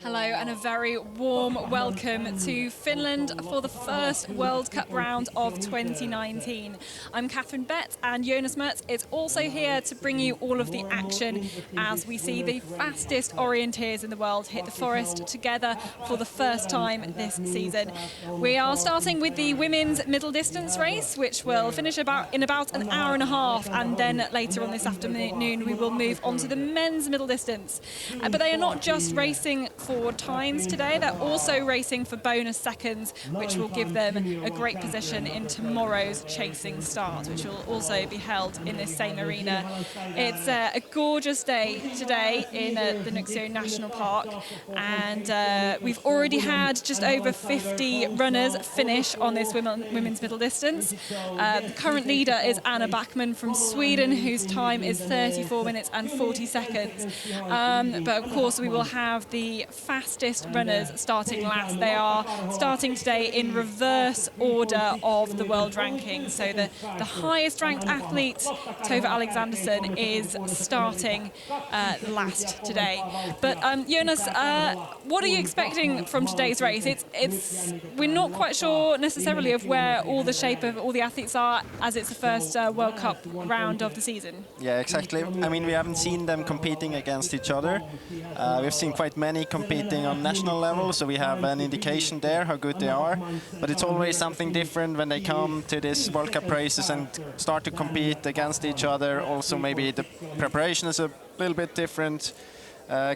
Hello and a very warm welcome to Finland for the first World Cup round of 2019. I'm Catherine Bett and Jonas Mertz is also here to bring you all of the action as we see the fastest orienteers in the world hit the forest together for the first time this season. We are starting with the women's middle distance race, which will finish in about an hour and a half, and then later on this afternoon we will move on to the men's middle distance. But they are not just racing for times today, they're also racing for bonus seconds, which will give them a great position in tomorrow's chasing start, which will also be held in this same arena. It's a gorgeous day today in the Nuuksio National Park, and we've already had just over 50 runners finish on this women's middle distance. The current leader is Anna Backman from Sweden, whose time is 34 minutes and 40 seconds. But of course we will have the fastest runners starting last. They are starting today in reverse order of the world ranking. So the highest ranked athlete, Tove Alexanderson, is starting last today. But Jonas, what are you expecting from today's race? We're not quite sure necessarily of where all the shape of all the athletes are, as it's the first World Cup round of the season. Yeah, exactly. I mean, we haven't seen them competing against each other. We've seen quite many competing on national level, so we have an indication there how good they are. But it's always something different when they come to this World Cup races and start to compete against each other. Also, maybe the preparation is a little bit different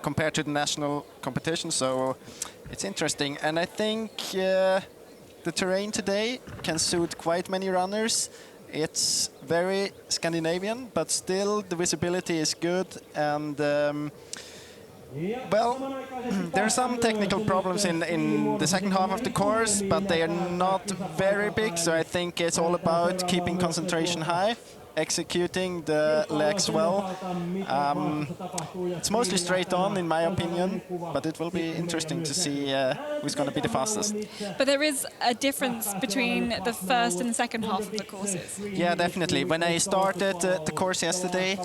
compared to the national competition. So it's interesting. And I think the terrain today can suit quite many runners. It's very Scandinavian, but still the visibility is good. And well, there are some technical problems in the second half of the course, but they are not very big. So I think it's all about keeping concentration high, executing the legs well. It's mostly straight on, in my opinion, but it will be interesting to see who's going to be the fastest. But there is a difference between the first and the second half of the courses. Yeah, definitely. When I started the course yesterday,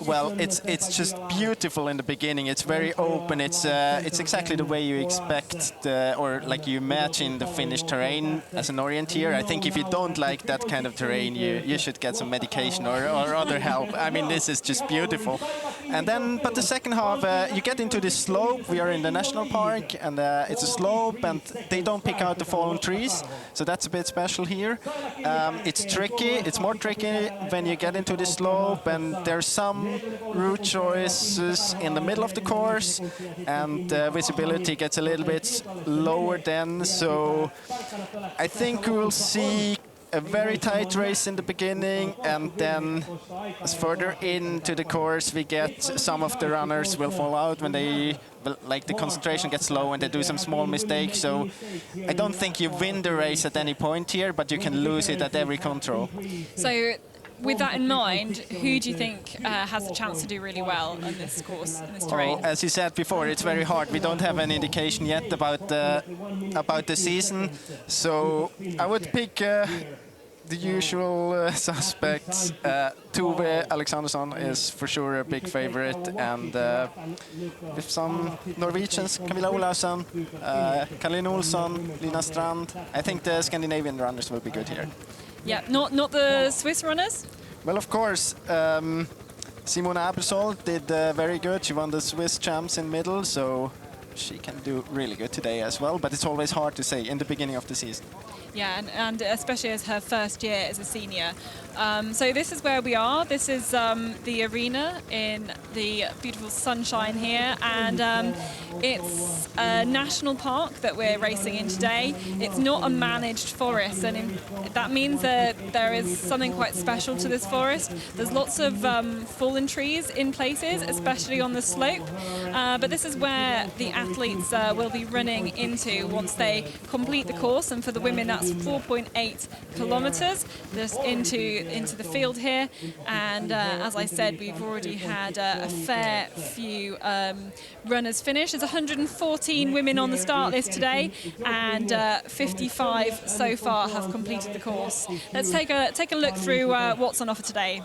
well, it's just beautiful in the beginning. It's very open. It's exactly the way you expect or like you imagine the Finnish terrain as an orienteer. I think if you don't like that kind of terrain, you should get some medication or other help. I mean, this is just beautiful. And then, but the second half, you get into this slope. We are in the national park, and it's a slope, and they don't pick out the fallen trees, so that's a bit special here. It's tricky. It's more tricky when you get into this slope, and there's some route choices in the middle of the course, and visibility gets a little bit lower then. So I think we will see a very tight race in the beginning, and then as further into the course we get some of the runners will fall out when they, like, the concentration gets low and they do some small mistakes. So I don't think you win the race at any point here, but you can lose it at every control. So with that in mind, who do you think has the chance to do really well on this course, in this terrain? As you said before, it's very hard. We don't have an indication yet about the season, so I would pick the usual suspects. Tove Alexanderson is for sure a big favorite, and with some Norwegians, Camilla Olausson, Karin Olsson, Lina Strand. I think the Scandinavian runners will be good here. Yeah, not the Swiss runners? Well, of course, Simona Abersol did very good. She won the Swiss champs in middle, so she can do really good today as well. But it's always hard to say in the beginning of the season. Yeah, and especially as her first year as a senior. So this is where we are. This is the arena in the beautiful sunshine here, and it's a national park that we're racing in today. It's not a managed forest, and that means that there is something quite special to this forest. There's lots of fallen trees in places, especially on the slope, but this is where the athletes will be running into once they complete the course, and for the women that's 4.8 kilometers this into the field here. And as I said, we've already had a fair few runners finish. There's 114 women on the start list today, and 55 so far have completed the course. Let's take a look through what's on offer today.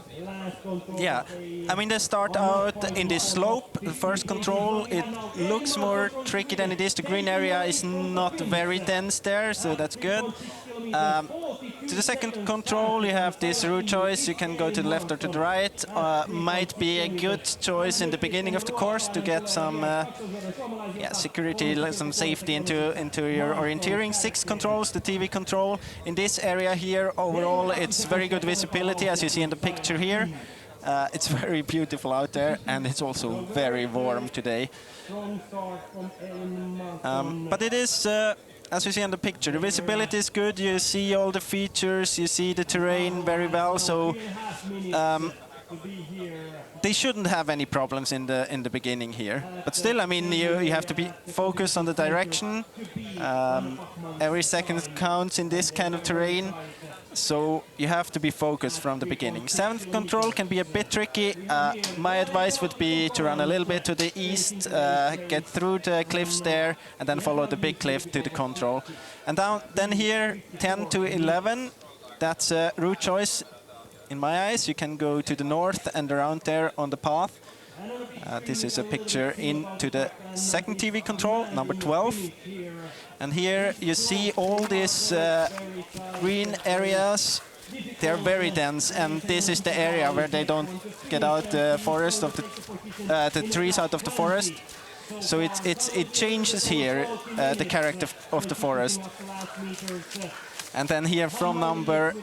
Yeah, I mean, they start out in this slope. The first control, it looks more tricky than it is. The green area is not very dense there, so that's good. To the second control, you have this route choice. You can go to the left or to the right. Might be a good choice in the beginning of the course to get some security, some safety into your orienteering. 6 controls, the TV control. In this area here, overall, it's very good visibility, as you see in the picture here. It's very beautiful out there, and it's also very warm today. But it is, as you see on the picture, the visibility is good. You see all the features, you see the terrain very well. So they shouldn't have any problems in the beginning here. But still, I mean, you have to be focused on the direction. Every second counts in this kind of terrain. So you have to be focused from the beginning. 7th control can be a bit tricky. My advice would be to run a little bit to the east, get through the cliffs there, and then follow the big cliff to the control. And then here, 10 to 11, that's a route choice. In my eyes, you can go to the north and around there on the path. This is a picture into the second TV control, number 12. And here you see all these green areas. They're very dense, and this is the area where they don't get out the forest of the trees out of the forest. So it changes here the character of the forest. And then here from number,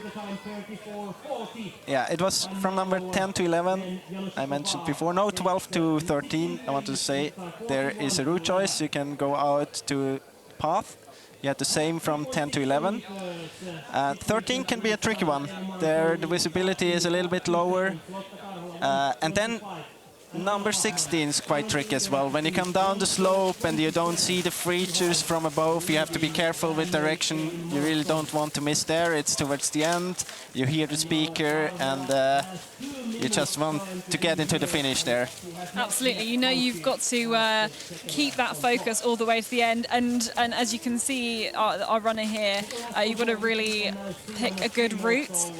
it was from number 10 to 11, I mentioned before. No, 12 to 13, I want to say. There is a route choice. You can go out to path. You have the same from 10 to 11. 13 can be a tricky one. There the visibility is a little bit lower. And then number 16 is quite tricky as well. When you come down the slope and you don't see the features from above, you have to be careful with direction. You really don't want to miss there. It's towards the end. You hear the speaker, and you just want to get into the finish there. Absolutely. You know, you've got to keep that focus all the way to the end. And as you can see, our runner here, you've got to really pick a good route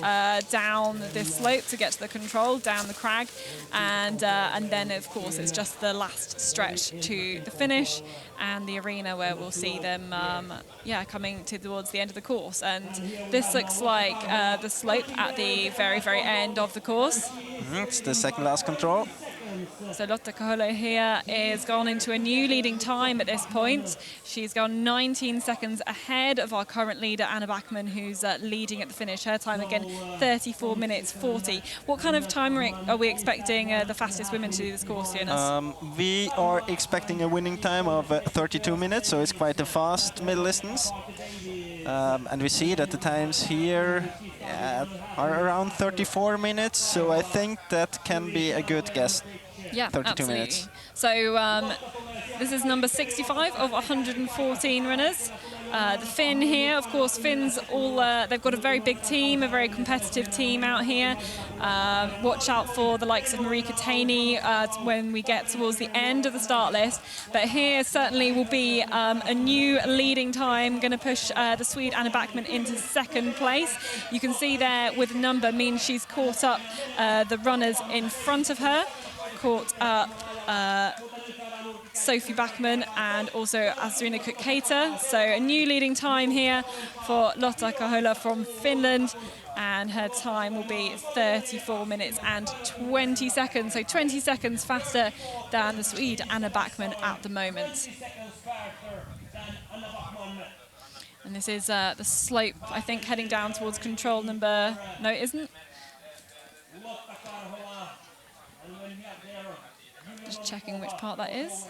down this slope to get to the control, down the crag, and then, of course, it's just the last stretch to the finish and the arena where we'll see them, coming towards the end of the course. And this looks like the slope at the very, very end of the course. It's the second last control. So Lotta Koholo here is gone into a new leading time at this point. She's gone 19 seconds ahead of our current leader, Anna Backman, who's leading at the finish. Her time, again, 34 minutes 40. What kind of time are we expecting the fastest women to do this course, Jonas? We are expecting a winning time of 32 minutes, so it's quite a fast middle distance. And we see that the times here are around 34 minutes, so I think that can be a good guess. Yeah, 32 absolutely. minutes. So this is number 65 of 114 runners. The Finn here, of course, Finns all, they've got a very big team, a very competitive team out here. Watch out for the likes of Marika Taney when we get towards the end of the start list. But here certainly will be a new leading time, going to push the Swede Anna Backman into second place. You can see there with the number means she's caught up the runners in front of her, caught up Sophie Backman and also Asrina Kukkaita. So a new leading time here for Lotta Koholo from Finland, and her time will be 34 minutes and 20 seconds. So 20 seconds faster than the Swede Anna Backman at the moment. And this is the slope, I think, heading down towards control number... No, it isn't. Just checking which part that is.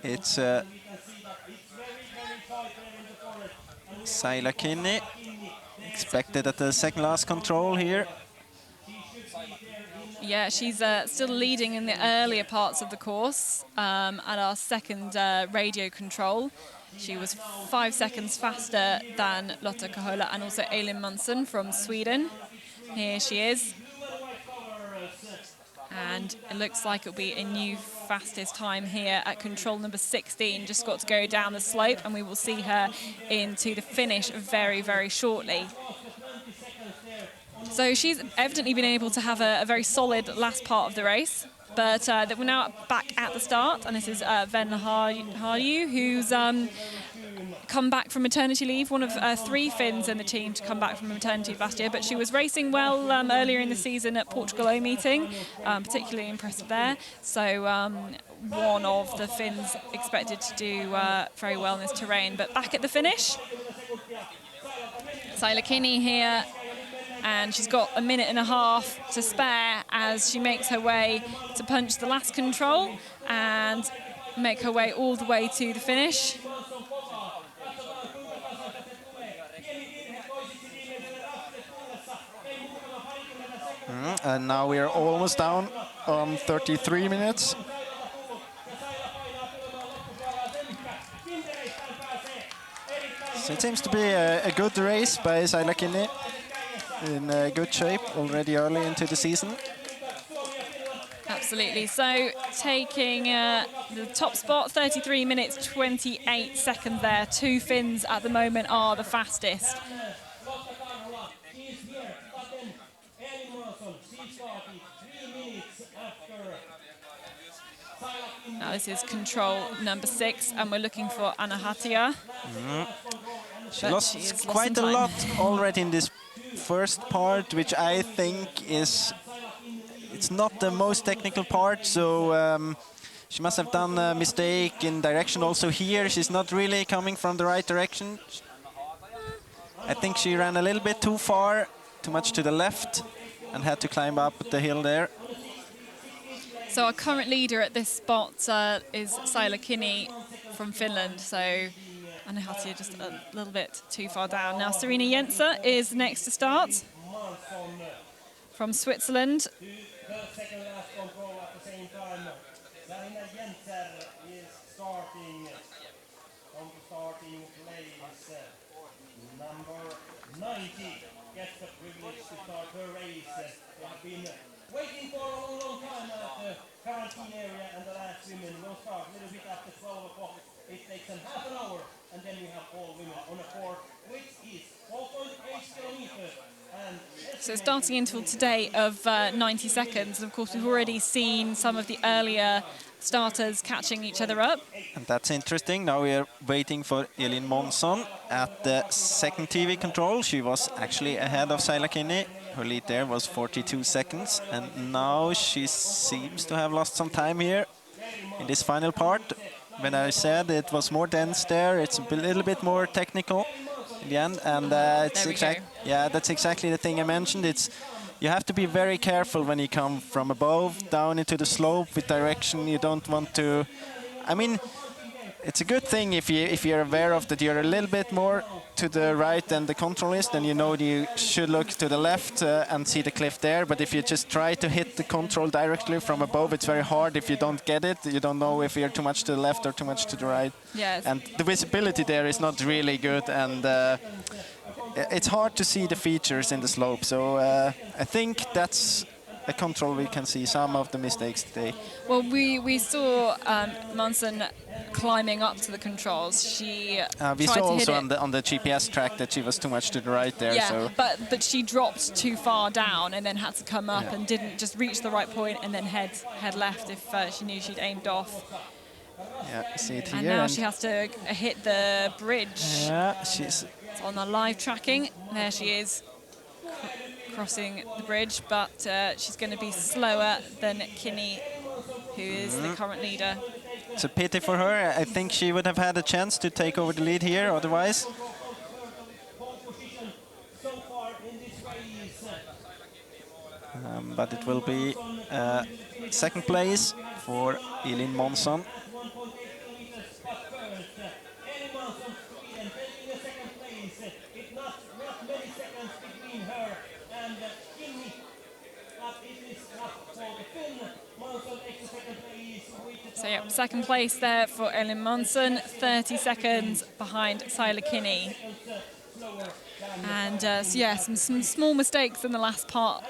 It's Saila Kinney, expected at the second last control here. Yeah, she's still leading in the earlier parts of the course at our second radio control. She was 5 seconds faster than Lotta Koholo and also Elin Munson from Sweden. Here she is. And it looks like it'll be a new fastest time here at control number 16. Just got to go down the slope, and we will see her into the finish very, very shortly. So she's evidently been able to have a very solid last part of the race. But we're now back at the start, and this is Ven Harju, who's come back from maternity leave, one of 3 Finns in the team to come back from maternity leave last year. But she was racing well earlier in the season at Portugal O meeting, particularly impressive there. So one of the Finns expected to do very well in this terrain. But back at the finish, Saila Kinney here. And she's got a minute and a half to spare as she makes her way to punch the last control and make her way all the way to the finish. And now we are almost down on 33 minutes. So it seems to be a good race by Saila Kinney. In good shape already early into the season. Absolutely. So taking the top spot, 33 minutes, 28 seconds there. 2 Finns at the moment are the fastest. Now this is control number 6, and we're looking for Anna Hatia. She lost quite a lot already in this first part, which I think it's not the most technical part, so she must have done a mistake in direction also here. She's not really coming from the right direction. I think she ran a little bit too far, too much to the left, and had to climb up the hill there. So our current leader at this spot is Saila Kinney from Finland, so Anna Hatia just a little bit too far down. Now Serena Jenser is next to start from Switzerland. Waiting for a long time at the quarantine area, and the last women will start a little bit after 12 o'clock. It takes them half an hour, and then we have all women on a court, which is 4.8 kilometers. So starting interval today of 90 seconds. And of course, we've already seen some of the earlier starters catching each other up. And that's interesting. Now we are waiting for Elin Månsson at the second TV control. She was actually ahead of Saila Kinney. Her lead there was 42 seconds. And now she seems to have lost some time here in this final part. When I said it was more dense there, it's a little bit more technical in the end. And that's exactly the thing I mentioned. You have to be very careful when you come from above down into the slope with direction. You don't want to. I mean, it's a good thing if you're aware of that you're a little bit more to the right than the control is, then you know you should look to the left and see the cliff there. But if you just try to hit the control directly from above, it's very hard. If you don't get it, you don't know if you're too much to the left or too much to the right. Yes. And the visibility there is not really good, and it's hard to see the features in the slope. So I think that's a control we can see some of the mistakes today. Well, we saw Månsson climbing up to the controls. She we saw also on the GPS track that she was too much to the right there. Yeah, so. but she dropped too far down and then had to come up and didn't just reach the right point and then head left if she knew she'd aimed off. Yeah, see it here. And now she has to hit the bridge. Yeah, she's on the live tracking. There she is, crossing the bridge, but she's going to be slower than Kinney, who is the current leader. It's a pity for her. I think she would have had a chance to take over the lead here otherwise. But it will be second place for Elin Månsson. So yeah, second place there for Elin Månsson, 30 seconds behind Saila Kinney. And so yeah, some small mistakes in the last part,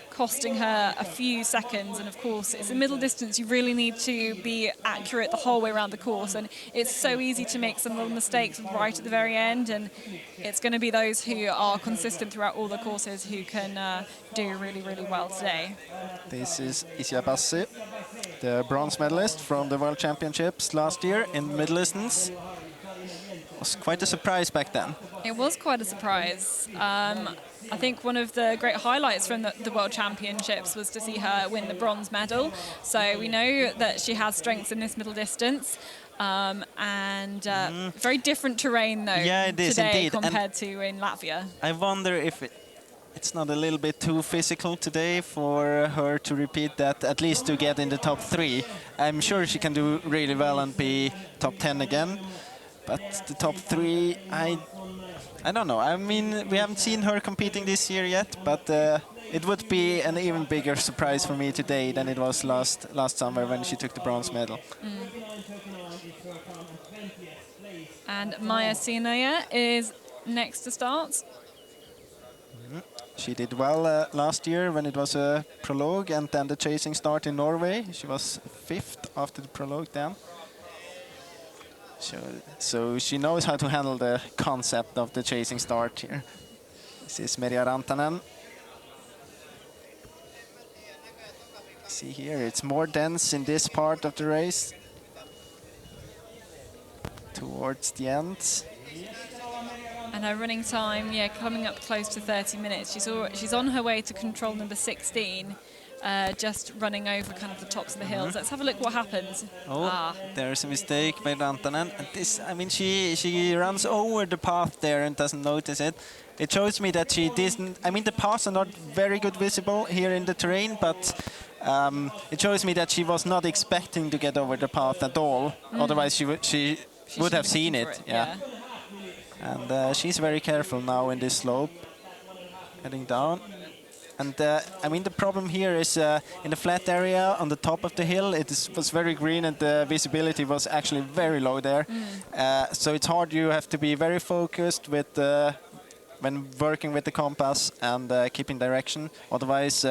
costing her a few seconds. And of course, it's a middle distance. You really need to be accurate the whole way around the course. And it's so easy to make some little mistakes right at the very end. And it's going to be those who are consistent throughout all the courses who can do really, really well today. This is Isia Bassi, the bronze medalist from the World Championships last year in middle distance. It was quite a surprise back then. It was quite a surprise. I think one of the great highlights from the World Championships was to see her win the bronze medal. So we know that she has strengths in this middle distance. Very different terrain, though, today compared to in Latvia. I wonder if it's not a little bit too physical today for her to repeat that, at least to get in the top 3. I'm sure she can do really well and be top 10 again. But the top 3, I don't know. I mean, we haven't seen her competing this year yet, but it would be an even bigger surprise for me today than it was last summer when she took the bronze medal. And Maja Siinoja is next to start. She did well last year when it was a prologue and then the chasing start in Norway. She was 5th after the prologue then. So she knows how to handle the concept of the chasing start here. This is Merja Rantanen. See here, it's more dense in this part of the race. Towards the end. And her running time, yeah, coming up close to 30 minutes. She's on her way to control number 16. Just running over kind of the tops of the hills. Let's have a look what happens. There's a mistake by Rantanen. And this, I mean, she runs over the path there and doesn't notice it. It shows me that she didn't. I mean, the paths are not very good visible here in the terrain, but it shows me that she was not expecting to get over the path at all. Otherwise, she would have seen it. Yeah. And she's very careful now in this slope, heading down. And I mean, the problem here is in the flat area on the top of the hill, was very green and the visibility was actually very low there. So it's hard. You have to be very focused with when working with the compass and keeping direction. Otherwise,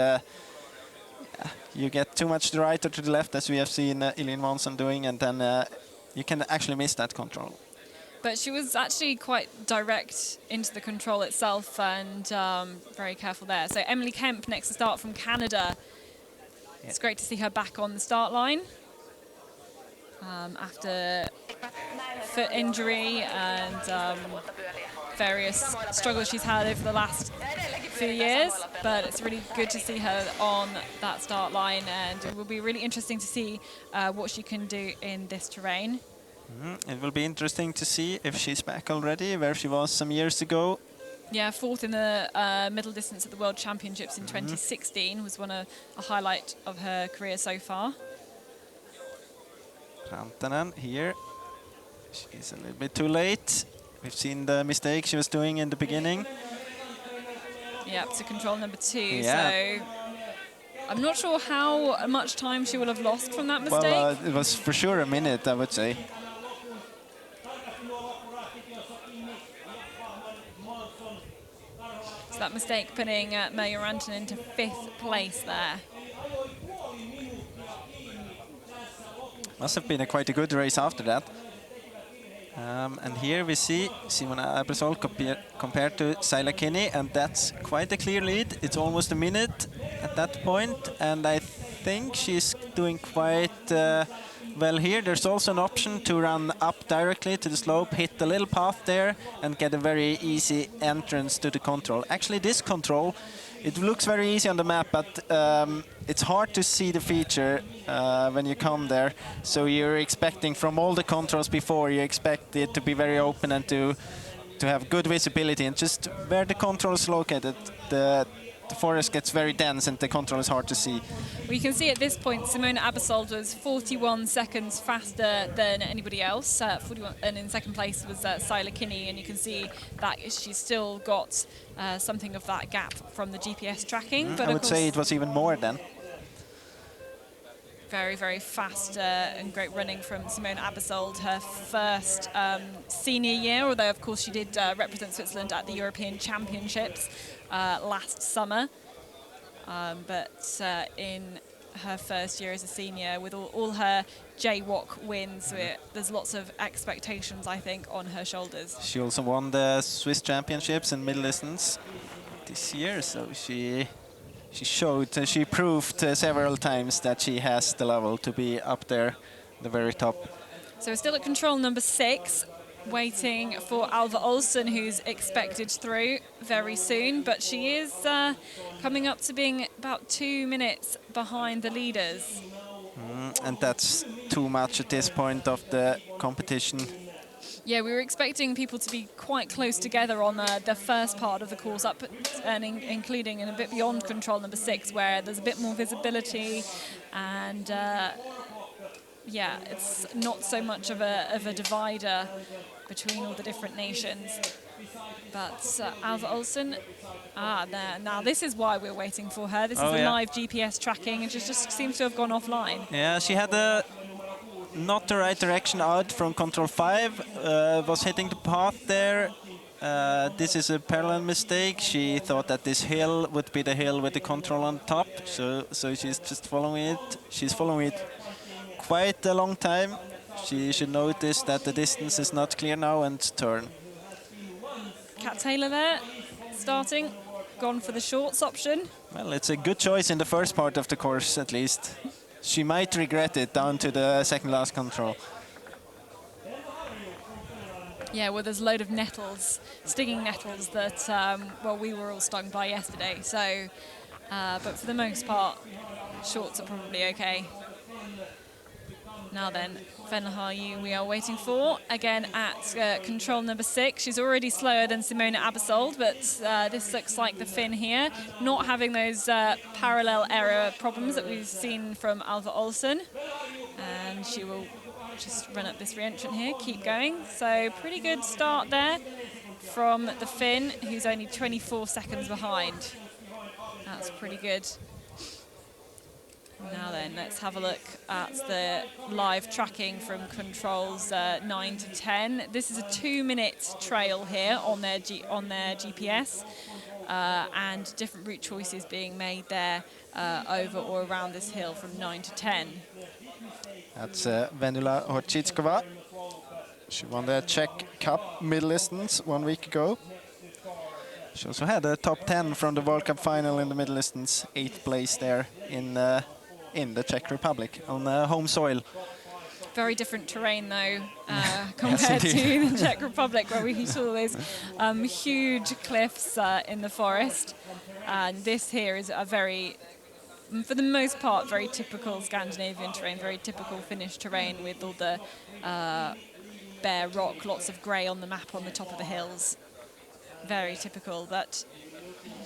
you get too much to the right or to the left, as we have seen Elin Monson doing, and then you can actually miss that control. But she was actually quite direct into the control itself and very careful there. So Emily Kemp next to start from Canada. It's great to see her back on the start line after foot injury and various struggles she's had over the last few years. But it's really good to see her on that start line, and it will be really interesting to see what she can do in this terrain. It will be interesting to see if she's back already, where she was some years ago. Yeah, 4th in the middle distance at the World Championships in 2016 was a highlight of her career so far. Rantanen here. She's a little bit too late. We've seen the mistake she was doing in the beginning. Yeah, to control number 2. Yeah. So I'm not sure how much time she will have lost from that mistake. Well, it was for sure a minute, I would say. So that mistake putting Merja Rantanen into 5th place there. Must have been quite a good race after that. And here we see Simona Aebersold compared to Saila Kinney, and that's quite a clear lead. It's almost a minute at that point, and I think she's doing quite well here. There's also an option to run up directly to the slope, hit the little path there, and get a very easy entrance to the control. Actually, this control, it looks very easy on the map, but it's hard to see the feature when you come there. So you're expecting from all the controls before, you expect it to be very open and to have good visibility. And just where the control is located, the forest gets very dense and the control is hard to see. We can see at this point Simona Aebersold was 41 seconds faster than anybody else. 41, and in second place was Saila Kinney, and you can see that she's still got something of that gap from the GPS tracking. But I would say it was even more then. Very, very fast and great running from Simone Aebersold, her first senior year, although of course she did represent Switzerland at the European Championships last summer. But in her first year as a senior, with all her JWOC wins, there's lots of expectations, I think, on her shoulders. She also won the Swiss Championships in middle distance this year, so she she proved several times that she has the level to be up there, the very top. So we're still at control number 6, waiting for Alva Olsen, who's expected through very soon, but she is coming up to being about 2 minutes behind the leaders. And that's too much at this point of the competition. Yeah, we were expecting people to be quite close together on the first part of the course, up and including and a bit beyond control number 6, where there's a bit more visibility, and yeah, it's not so much of a divider between all the different nations. But Alva Olsen, there. Now this is why we're waiting for her. This is a live GPS tracking, and she just seems to have gone offline. Yeah, she had not the right direction out from control 5, was hitting the path there. This is a parallel mistake. She thought that this hill would be the hill with the control on top, so she's just following it. She's following it quite a long time. She should notice that the distance is not clear now and turn. Kat Taylor there, starting, gone for the shorts option. Well, it's a good choice in the first part of the course, at least. She might regret it down to the second last control. Yeah, well, there's a load of nettles, stinging nettles that, well, we were all stung by yesterday. So, but for the most part, shorts are probably okay. Now then, Venla Harju we are waiting for, again at control number 6. She's already slower than Simone Aebersold, but this looks like the Finn here, not having those parallel error problems that we've seen from Alva Olsen. And she will just run up this re-entrant here, keep going. So pretty good start there from the Finn, who's only 24 seconds behind. That's pretty good. Now then, let's have a look at the live tracking from controls 9 to 10. This is a 2-minute trail here on their GPS, and different route choices being made there over or around this hill from 9 to 10. That's Vendula Horchitskova. She won the Czech Cup middle distance 1 week ago. She also had a top 10 from the World Cup final in the middle distance, 8th place there in the Czech Republic on home soil. Very different terrain though, compared to the Czech Republic, where we saw those huge cliffs in the forest. And this here is a very, for the most part, very typical Scandinavian terrain, very typical Finnish terrain with all the bare rock, lots of grey on the map on the top of the hills. Very typical. But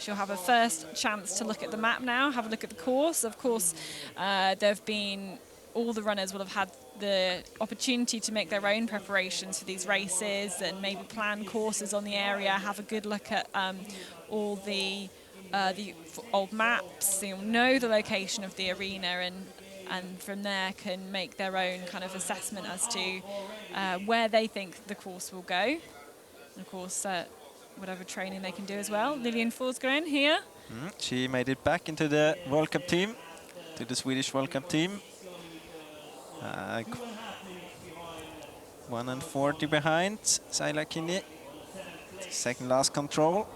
she'll have a first chance to look at the map now, have a look at the course. Of course, there have been, all the runners will have had the opportunity to make their own preparations for these races and maybe plan courses on the area, have a good look at all the old maps. You'll know the location of the arena, and from there can make their own kind of assessment as to where they think the course will go. And of course, whatever training they can do as well. Lilian Forsgren here. She made it back into the World Cup team, to the Swedish World Cup team. 1:40 behind Saila Kini. Second last control.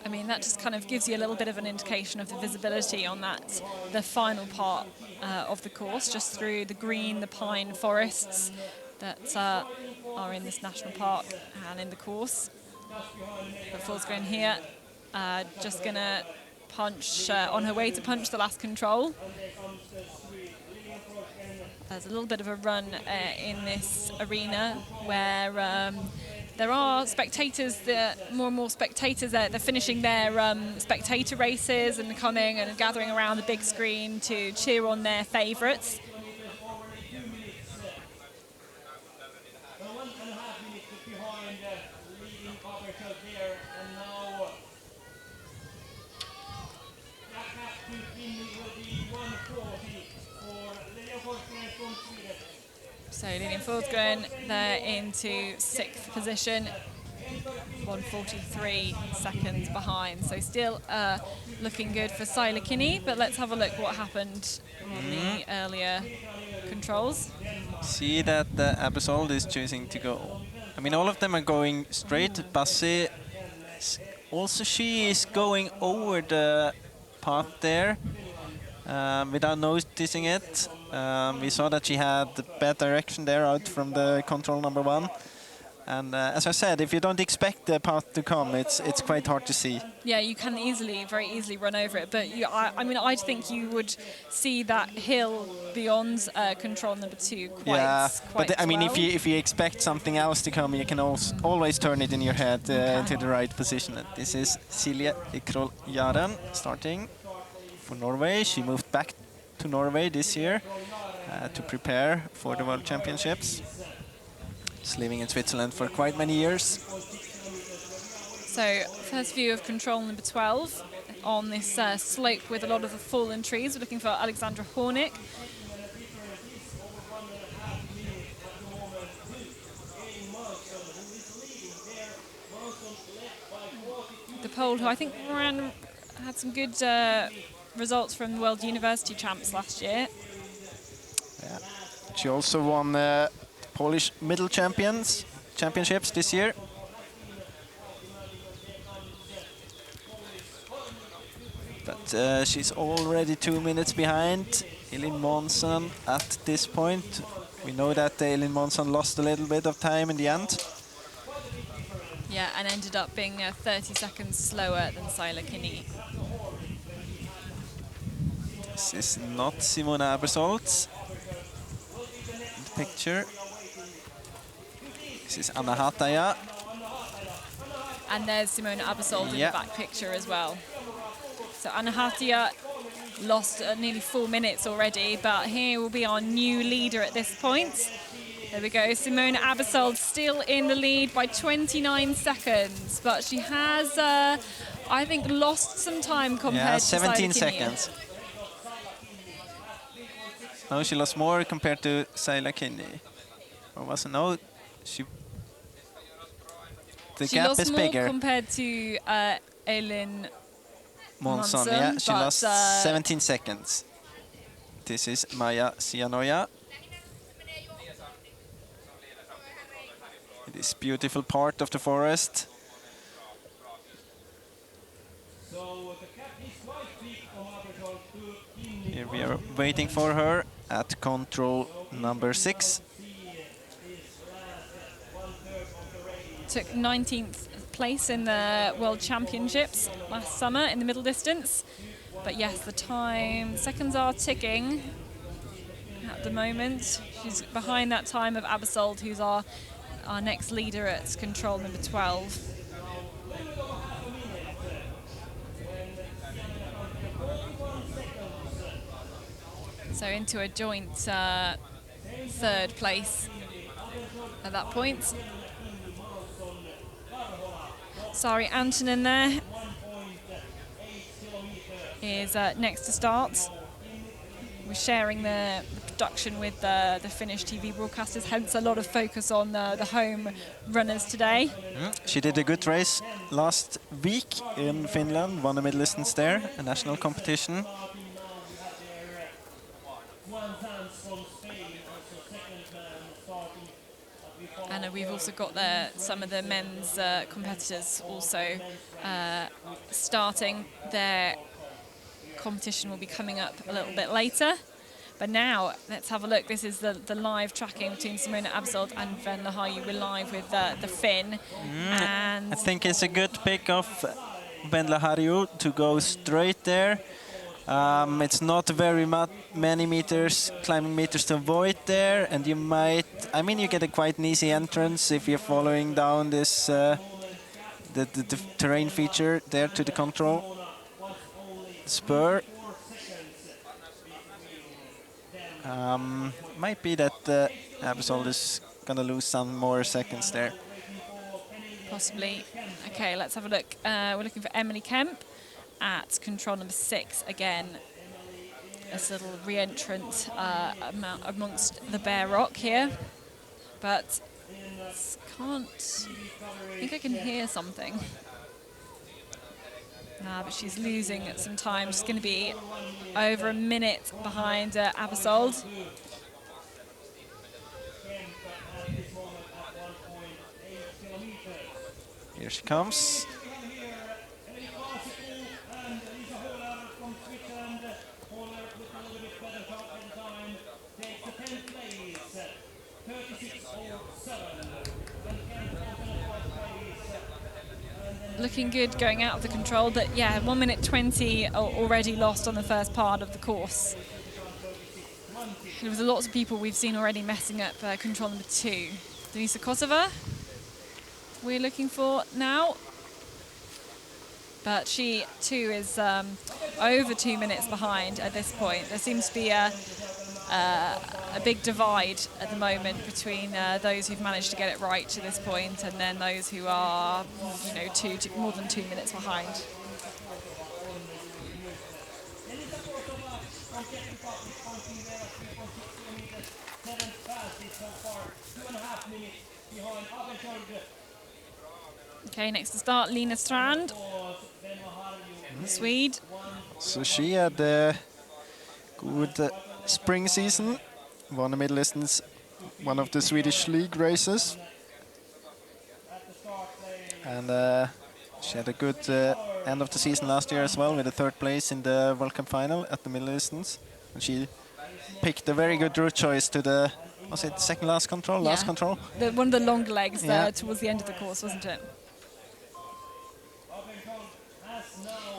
I mean, that just kind of gives you a little bit of an indication of the visibility on that, the final part of the course, just through the green, the pine forests that are in this national park and in the course. But Forsgren here, just going to punch, on her way to punch the last control. There's a little bit of a run in this arena where there are spectators, more and more spectators. They're finishing their spectator races and coming and gathering around the big screen to cheer on their favourites. leading Abershot there, and now that gap to Finland will be 140 for Leo Forsgren from Sweden. So leading Forsgren, they're into 6th position, 143 seconds behind. So still looking good for Saila Kinney, but let's have a look what happened on the earlier controls. See that Absol is choosing to go. I mean, all of them are going straight. Bassi, also she is going over the path there without noticing it. We saw that she had bad direction there out from the control number 1. And as I said, if you don't expect the path to come, it's quite hard to see. Yeah, you can very easily run over it. But I mean, I think you would see that hill beyond control number 2 quite but I mean, well. if you expect something else to come, you can always turn it in your head into the right position. This is Silje Ikrol Jaren starting for Norway. She moved back to Norway this year to prepare for the World Championships. She's living in Switzerland for quite many years. So first view of control number 12 on this slope with a lot of the fallen trees. We're looking for Alexandra Hornick. The Pole, who I think had some good results from the World University Champs last year. Yeah. She also won Polish Middle Championships this year. But she's already 2 minutes behind Elin Monsen at this point. We know that Elin Monsen lost a little bit of time in the end. Yeah, and ended up being 30 seconds slower than Saila Kinney. This is not Simona Abersold in the picture. This is Anna Hataja. And there's Simona Abersold in the back picture as well. So Anna Hataja lost nearly 4 minutes already, but here will be our new leader at this point. There we go, Simona Abersold still in the lead by 29 seconds, but she has, I think, lost some time compared to 17 Saila Kinney. seconds. No, she lost more compared to Saila Kinney. Or was it? No, the She gap lost is more bigger. compared to Elin Monson, yeah, she lost 17 seconds. This is Maja Sianoja. This beautiful part of the forest. Here we are waiting for her at control number 6. Took 19th place in the World Championships last summer in the middle distance. But yes, the seconds are ticking at the moment. She's behind that time of Abersold, who's our next leader at control number 12. So into a joint 3rd place at that point. Sari Antonen there is next to start. We're sharing the production with the Finnish TV broadcasters, hence a lot of focus on the home runners today. She did a good race last week in Finland, won the middle distance there, a national competition. And we've also got some of the men's competitors also starting. Their competition will be coming up a little bit later. But now, let's have a look. This is the live tracking between Simona Abersold and Venla Haju. We're live with the Finn. And I think it's a good pick of Venla Haju to go straight there. It's not very many climbing meters to avoid there, and you might, I mean, you get a quite an easy entrance if you're following down this the terrain feature there to the control spur. Might be that Abersold is gonna lose some more seconds there. possibly. Okay, let's have a look. We're looking for Emily Kemp at control number 6 again. This little re-entrant amongst the bare rock here, but can't. I think I can hear something. But she's losing some time. She's going to be over a minute behind Abersold. Here she comes. Looking good going out of the control, but yeah, 1 minute 20 already lost on the first part of the course. There was lots of people we've seen already messing up control number 2. Denisa Kosova, we're looking for now. But she too is over 2 minutes behind at this point. There seems to be a big divide at the moment between those who've managed to get it right to this point and then those who are, more than 2 minutes behind. Okay, next to start, Lina Strand, Swede. So she had a good spring season, won the middle distance, one of the Swedish league races. And she had a good end of the season last year as well, with a 3rd place in the World Cup final at the middle distance. And she picked a very good route choice to the, was it second last control, Yeah. last control? One of the longer legs there towards the end of the course, wasn't it?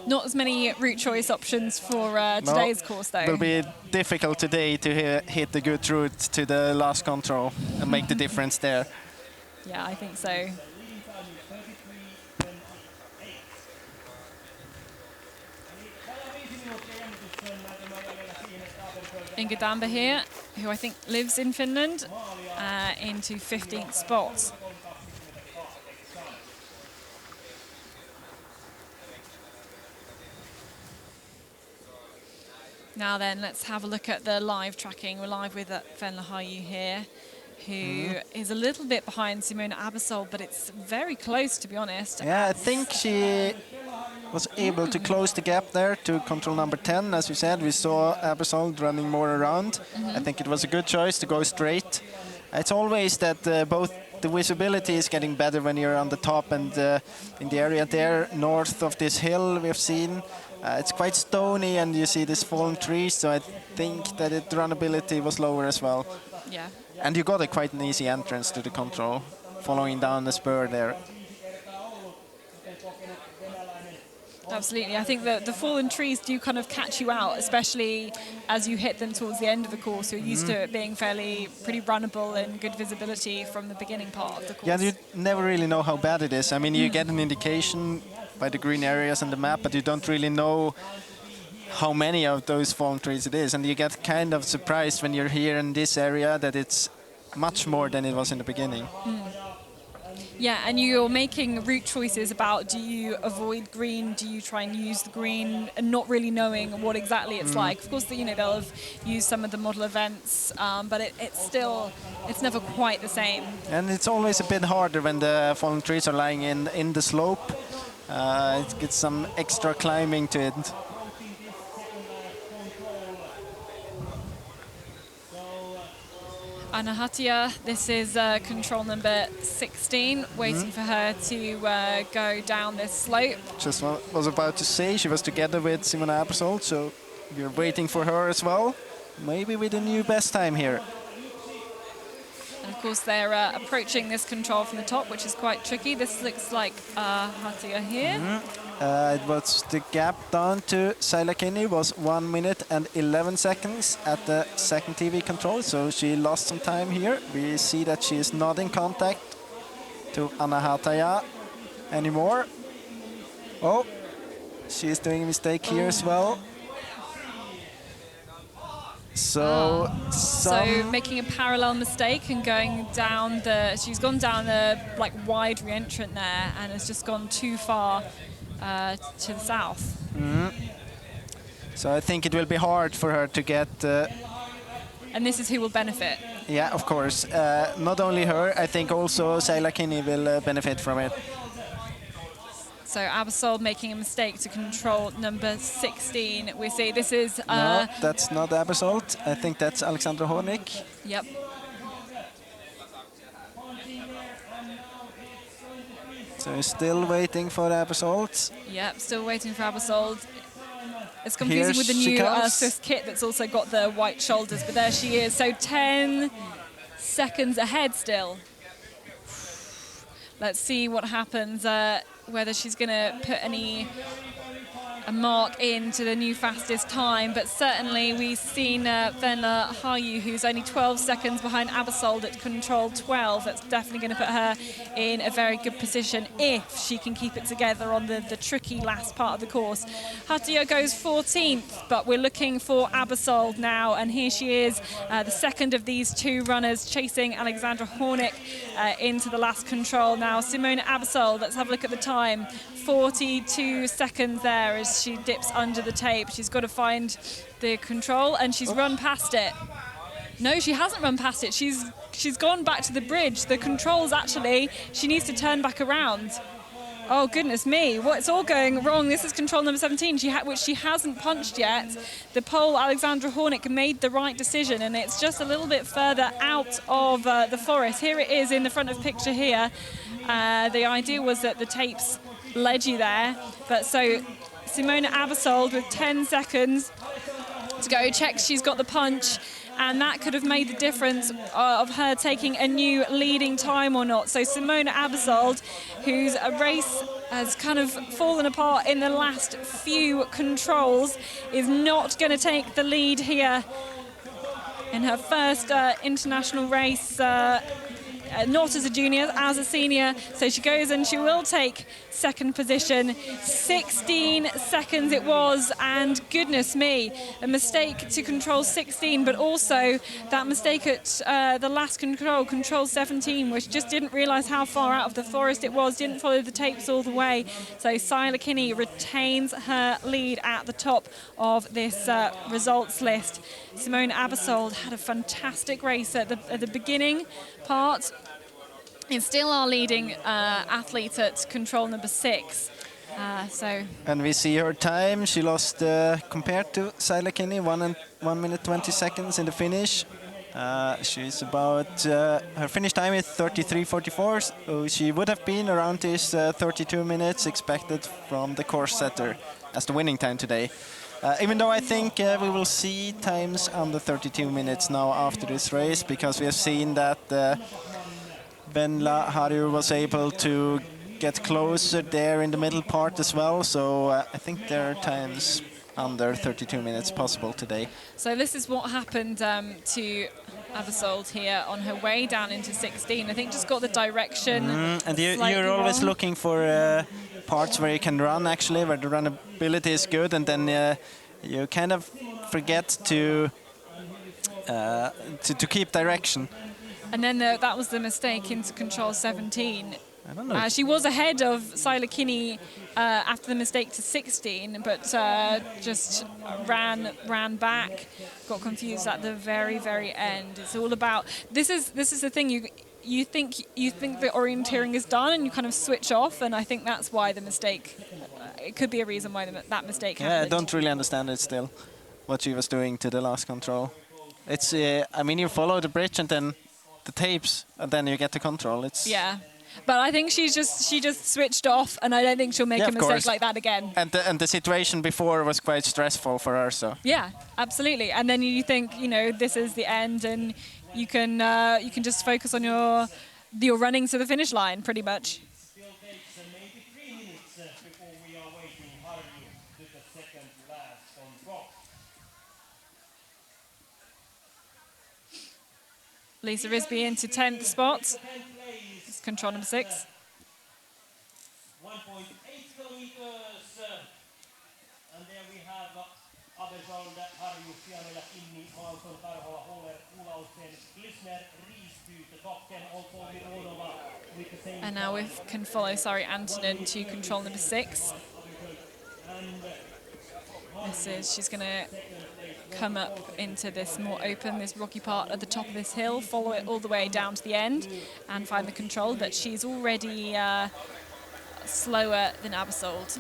Not as many route choice options for today's course, though. It will be difficult today to hit the good route to the last control and make the difference there. Yeah, I think so. Inga Damba here, who I think lives in Finland, into 15th spot. Now then, let's have a look at the live tracking. We're live with Venla Haju here, who is a little bit behind Simona Abersold, but it's very close, to be honest. Yeah, I think she was able to close the gap there to control number 10. As you said, we saw Abersold running more around. I think it was a good choice to go straight. It's always that both the visibility is getting better when you're on the top, and in the area there north of this hill we've seen, it's quite stony and you see this fallen trees, so I think that the runnability was lower as well. Yeah. And you got a quite an easy entrance to the control, following down the spur there. Absolutely. I think that the fallen trees do kind of catch you out, especially as you hit them towards the end of the course. You're used to it being pretty runnable and good visibility from the beginning part of the course. Yeah, you never really know how bad it is. I mean, you get an indication by the green areas on the map, but you don't really know how many of those fallen trees it is. And you get kind of surprised when you're here in this area that it's much more than it was in the beginning. Yeah, and you're making route choices about, do you avoid green, do you try and use the green, and not really knowing what exactly it's like. Of course, they'll have used some of the model events, but it's never quite the same. And it's always a bit harder when the fallen trees are lying in the slope. It gets some extra climbing to it. Anna Hatia, this is control number 16, waiting for her to go down this slope. Just was about to say, she was together with Simona Abersold, so we're waiting for her as well. Maybe with a new best time here. And of course they're approaching this control from the top, which is quite tricky. This looks like Hatia here. It was the gap down to Saila Kinney was 1 minute and 11 seconds at the second TV control, so she lost some time here. We see that she is not in contact to Anna Hatia anymore. Oh, she is doing a mistake here as well. So, So making a parallel mistake and going down she's gone down the like wide re-entrant there and has just gone too far to the south. so I think it will be hard for her to get. And this is who will benefit. Yeah, of course. Not only her, I think also Saila Kinney will benefit from it. So Absol making a mistake to control number 16. We see this is... No, that's not Abersold. I think that's Alexandra Hornick. Yep. So still waiting for Abersold. Yep, still waiting for Absol. It's confusing with the new Swiss kit that's also got the white shoulders, but there she is. So 10 seconds ahead still. Let's see what happens, whether she's going to put a mark into the new fastest time, but certainly we've seen Venla Harju, who's only 12 seconds behind Abersold at control 12. That's definitely going to put her in a very good position if she can keep it together on the tricky last part of the course. Hatia goes 14th, but we're looking for Abersold now, and here she is, the second of these two runners chasing Alexandra Hornick into the last control now. Simona Abersold, let's have a look at the time. 42 seconds there as she dips under the tape. She's got to find the control, and she's run past it. No, she hasn't run past it. She's gone back to the bridge. The controls actually, she needs to turn back around. Oh, goodness me. It's all going wrong. This is control number 17, which she hasn't punched yet. The pole, Alexandra Hornick, made the right decision, and it's just a little bit further out of the forest. Here it is in the front of picture here. The idea was that the tapes led you there. But so Simona Abersold with 10 seconds to go, checks she's got the punch, and that could have made the difference of her taking a new leading time or not. So Simona Abersold, whose race has kind of fallen apart in the last few controls, is not going to take the lead here in her first international race. Not as a junior, as a senior. So she goes and she will take second position. 16 seconds it was, and goodness me, a mistake to control 16, but also that mistake at the last control 17, which just didn't realise how far out of the forest it was, didn't follow the tapes all the way. So Saila Kinney retains her lead at the top of this results list. Simona Abersold had a fantastic race at the beginning part. It's still our leading athlete at control number 6. And we see her time. She lost compared to Saila Kinney 1 minute 20 seconds in the finish. She's about her finish time is 33:44. So she would have been around this 32 minutes expected from the course setter as the winning time today. Even though I think we will see times under 32 minutes now after this race, because we have seen that Venla Harju was able to get closer there in the middle part as well. So I think there are times under 32 minutes possible today. So this is what happened to Abersold here on her way down into 16. I think just got the direction. And you're always looking for parts where you can run, actually, where the runnability is good, and then you kind of forget to keep direction. And then that was the mistake into control 17. I don't know. She was ahead of Saila Kinney after the mistake to 16, but just ran back, got confused at the very, very end. It's all about this is the thing. You think the orienteering is done and you kind of switch off, and I think that's why the mistake. It could be a reason why that mistake happened. Yeah, I don't really understand it still, what she was doing to the last control. It's I mean, you follow the bridge and then the tapes, and then you get the control. It's but I think she just switched off, and I don't think she'll make a mistake like that again. And the situation before was quite stressful for her, so. Yeah, absolutely. And then you think, this is the end, and you can just focus on your running to the finish line, pretty much. Still takes maybe 3 minutes before we are waiting Harju to the second last control. Lisa Risby into 10th spot. It's control number 6. 1.8 kilometers, and there we have Abesold, Harju, Fianola, Kinni, Malson, Karhola, Holler, Olausen, Glisner, Riesby, the top 10 also with Orova with the same. And now we can follow, Antonen to control number 6. She's going to come up into this more open, this rocky part at the top of this hill, follow it all the way down to the end and find the control, but she's already slower than Abesold.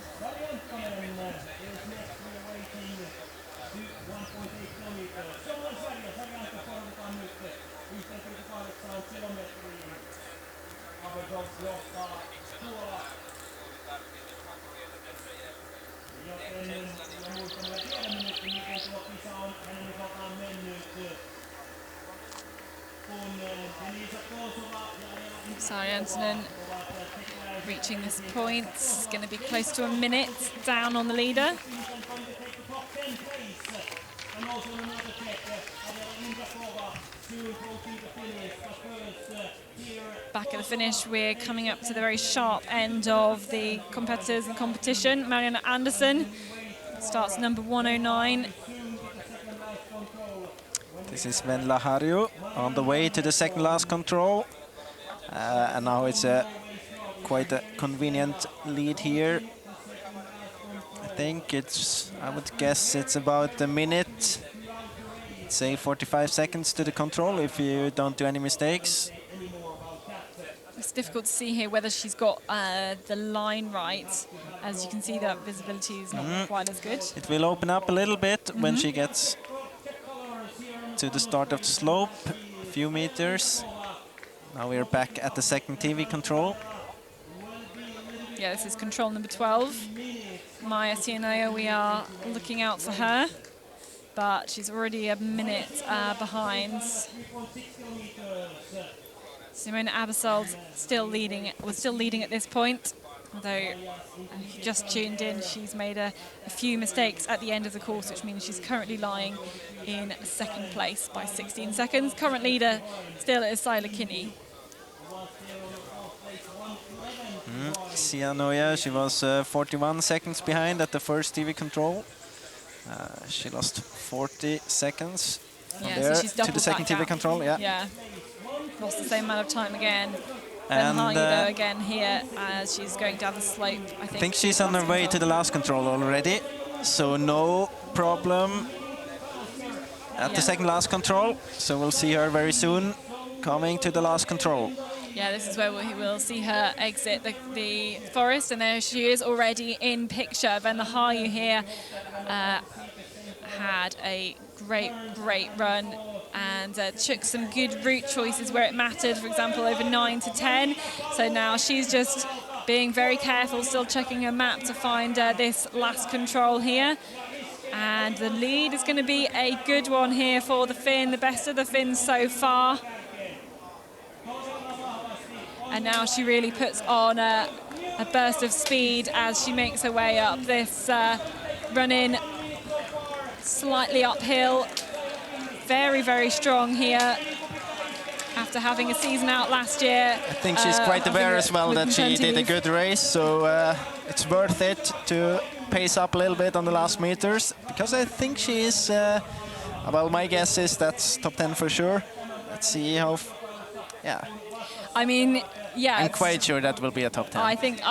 Sari Antonen reaching this point, it's going to be close to a minute down on the leader. Back at the finish, we're coming up to the very sharp end of the competitors and competition. Marianne Andersson starts number 109. This is Venla Harju on the way to the second last control. And now it's quite a convenient lead here. I think I would guess it's about a minute, say 45 seconds to the control if you don't do any mistakes. It's difficult to see here whether she's got the line right. As you can see, that visibility is not quite as good. It will open up a little bit when she gets to the start of the slope, a few meters. Now we're back at the second TV control. Yeah, this is control number 12. Maya Sienoja, we are looking out for her, but she's already a minute behind. Simona Abesold was still leading at this point, although if you just tuned in, she's made a few mistakes at the end of the course, which means she's currently lying in second place by 16 seconds. Current leader still is Saila Kinney. Sienoja, she was 41 seconds behind at the first TV control. She lost 40 seconds so she's to the second TV control. Yeah, lost the same amount of time again. And Harju, though, again here as she's going down the slope. I think she's on her way to the last control already, so no problem at the second last control. So we'll see her very soon coming to the last control. Yeah, this is where we will see her exit the forest, and there she is already in picture. Venla Harju here had a great run and took some good route choices where it mattered, for example, over 9 to 10. So now she's just being very careful, still checking her map to find this last control here. And the lead is going to be a good one here for the Finn, the best of the Finns so far. And now she really puts on a burst of speed as she makes her way up this run-in, slightly uphill. Very strong here after having a season out last year. I think she's quite aware as well that she did a good race, so it's worth it to pace up a little bit on the last meters, because I think she is, well, my guess is that's top 10 for sure. Let's see how, I mean, yeah. I'm quite sure that will be a top 10. I think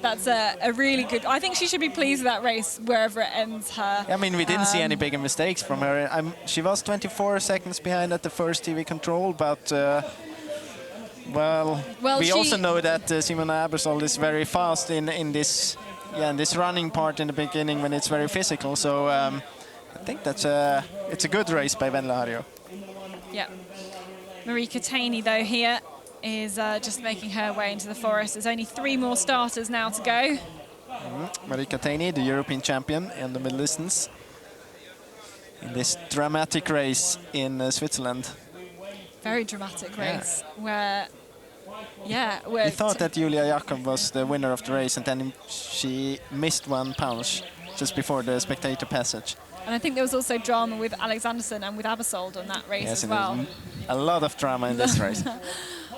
that's a really good. I think she should be pleased with that race wherever it ends her. I mean, we didn't see any bigger mistakes from her. She was 24 seconds behind at the first TV control, but well, we also know that Simona Abesold is very fast in this running part in the beginning when it's very physical. So I think it's a good race by Venla Harju. Yeah. Marika Taney, though, here is just making her way into the forest. There's only 3 more starters now to go. Marika Taney, the European champion in the middle distance, in this dramatic race in Switzerland. Very dramatic race, where we thought that Julia Jakob was the winner of the race, and then she missed one punch just before the spectator passage. And I think there was also drama with Alexanderson and with Abesold on that race as well. A lot of drama in this race.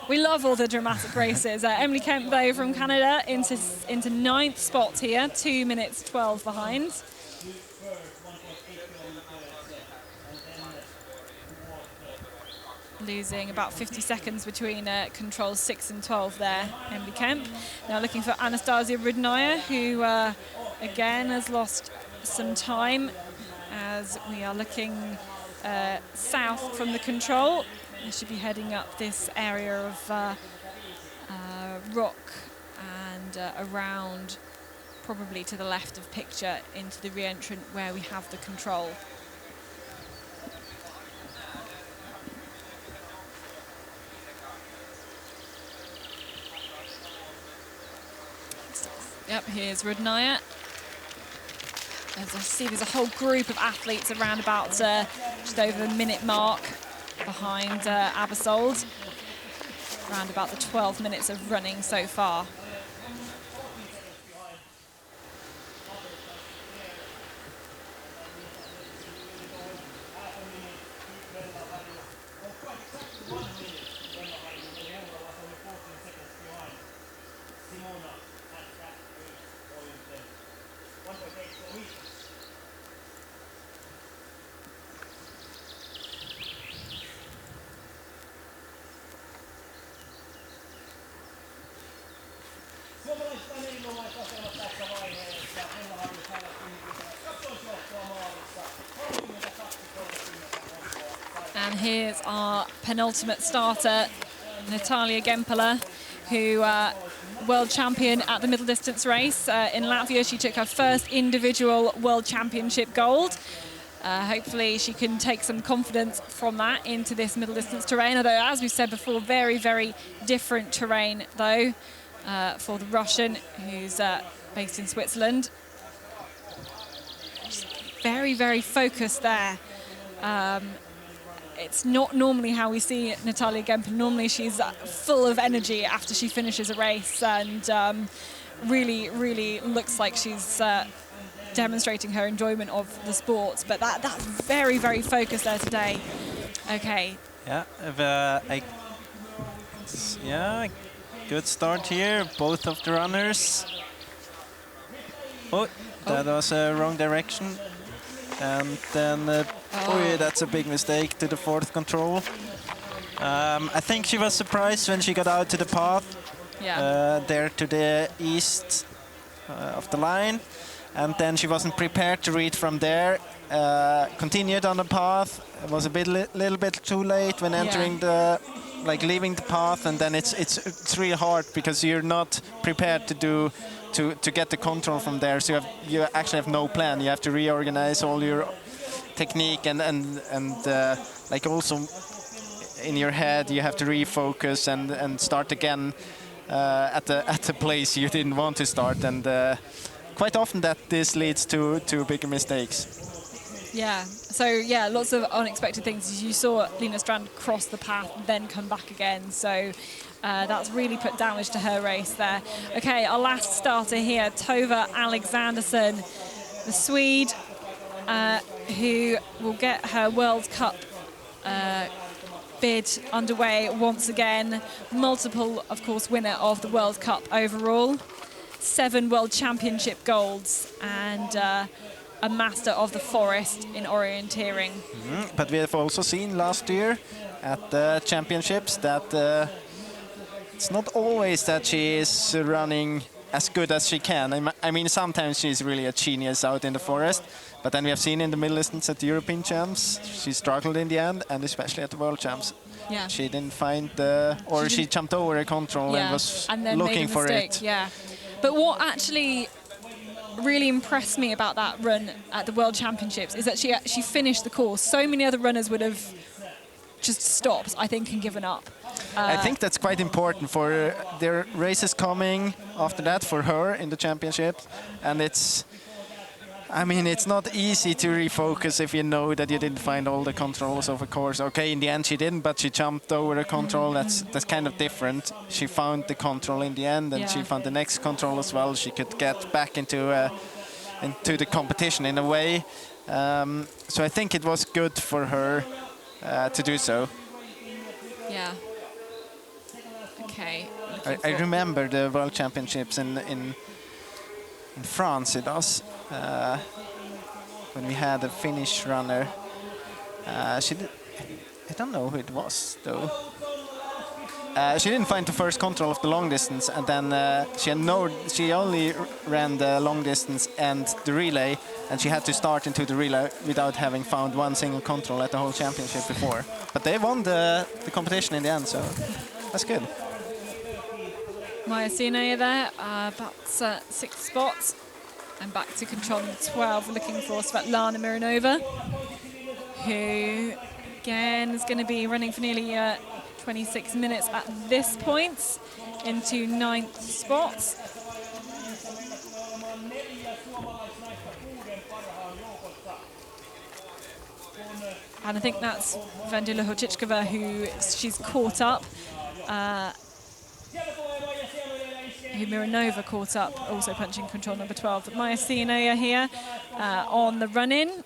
We love all the dramatic races. Emily Kemp, though, from Canada into 9th spot here, 2 minutes 12 behind. losing about 50 seconds between controls 6 and 12 there, Emily Kemp. Now looking for Anastasia Rudnaya, who again has lost some time as we are looking south from the control. We should be heading up this area of rock and around, probably to the left of picture, into the re-entrant where we have the control. Yep, here's Rudnaya. As I see, there's a whole group of athletes around about just over the minute mark behind Abersold. Around about the 12 minutes of running so far. And here's our penultimate starter, Natalia Gempela, who world champion at the middle distance race in Latvia. She took her first individual world championship gold. Hopefully she can take some confidence from that into this middle distance terrain, although, as we said before, very, very different terrain though for the Russian, who's based in Switzerland. Just very, very focused there. It's not normally how we see Natalia Gempel. Normally she's full of energy after she finishes a race, and really, really looks like she's demonstrating her enjoyment of the sports. But that's very, very focused there today. Okay. Yeah, good start here, both of the runners. Oh, that was a wrong direction. And then, that's a big mistake to the fourth control. I think she was surprised when she got out to the path, there to the east of the line. And then she wasn't prepared to read from there. Continued on the path. It was a little bit too late when entering leaving the path, and then it's really hard because you're not prepared to get the control from there. So you actually have no plan. You have to reorganize all your technique and also in your head you have to refocus and start again at the place you didn't want to start. And quite often this leads to bigger mistakes. Yeah, so lots of unexpected things. You saw Lena Strand cross the path and then come back again, so that's really put damage to her race there. Okay, our last starter here, Tova Alexandersson, the Swede, who will get her World Cup bid underway once again. Multiple, of course, winner of the World Cup overall. 7 World Championship golds and a master of the forest in orienteering. But we have also seen last year at the championships that it's not always that she is running as good as she can. I mean, sometimes she's really a genius out in the forest, but then we have seen in the middle distance at the European champs, she struggled in the end, and especially at the world champs. Yeah. She didn't find she jumped over a control and was looking for it. Yeah. But what actually really impressed me about that run at the World Championships is that she finished the course. So many other runners would have just stopped, I think, and given up. I think that's quite important for their races coming after that for her in the championship, and it's not easy to refocus if you know that you didn't find all the controls of a course. Okay, in the end she didn't, but she jumped over a control. That's kind of different. She found the control in the end, and she found the next control as well. She could get back into the competition in a way. So I think it was good for her to do so. Yeah. Okay. I remember the World Championships in France. It was when we had a Finnish runner. I don't know who it was, though. She didn't find the first control of the long distance, and then she only ran the long distance and the relay, and she had to start into the relay without having found one single control at the whole championship before. But they won the competition in the end, so that's good. Maja Sina there, about 6 spots. And back to control number 12, looking for Svetlana Mironova, who again is going to be running for nearly 26 minutes at this point, into 9th spot. And I think that's Vendula Hochichkova who she's caught up. Who Mironova caught up, also punching control number 12. But Maja Sina here on the run-in.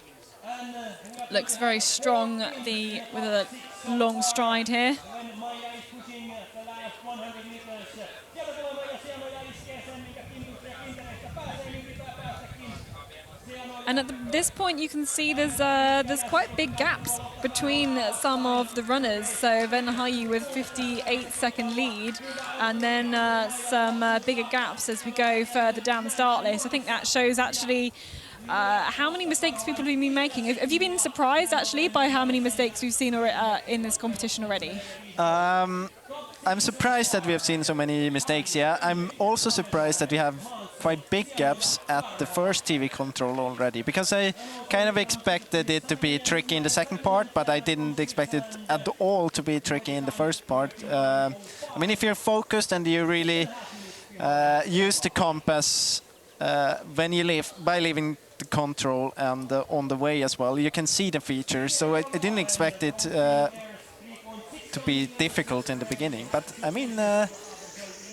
Looks very strong with a long stride here. And at this point, you can see there's quite big gaps between some of the runners. So Venäjä with 58-second lead, and then some bigger gaps as we go further down the start list. I think that shows actually how many mistakes people have been making. Have you been surprised actually by how many mistakes we've seen in this competition already? I'm surprised that we have seen so many mistakes, yeah. I'm also surprised that we have quite big gaps at the first TV control already, because I kind of expected it to be tricky in the second part, but I didn't expect it at all to be tricky in the first part. I mean, if you're focused and you really use the compass when you by leaving the control and on the way as well, you can see the features. So I didn't expect it to be difficult in the beginning, but I mean,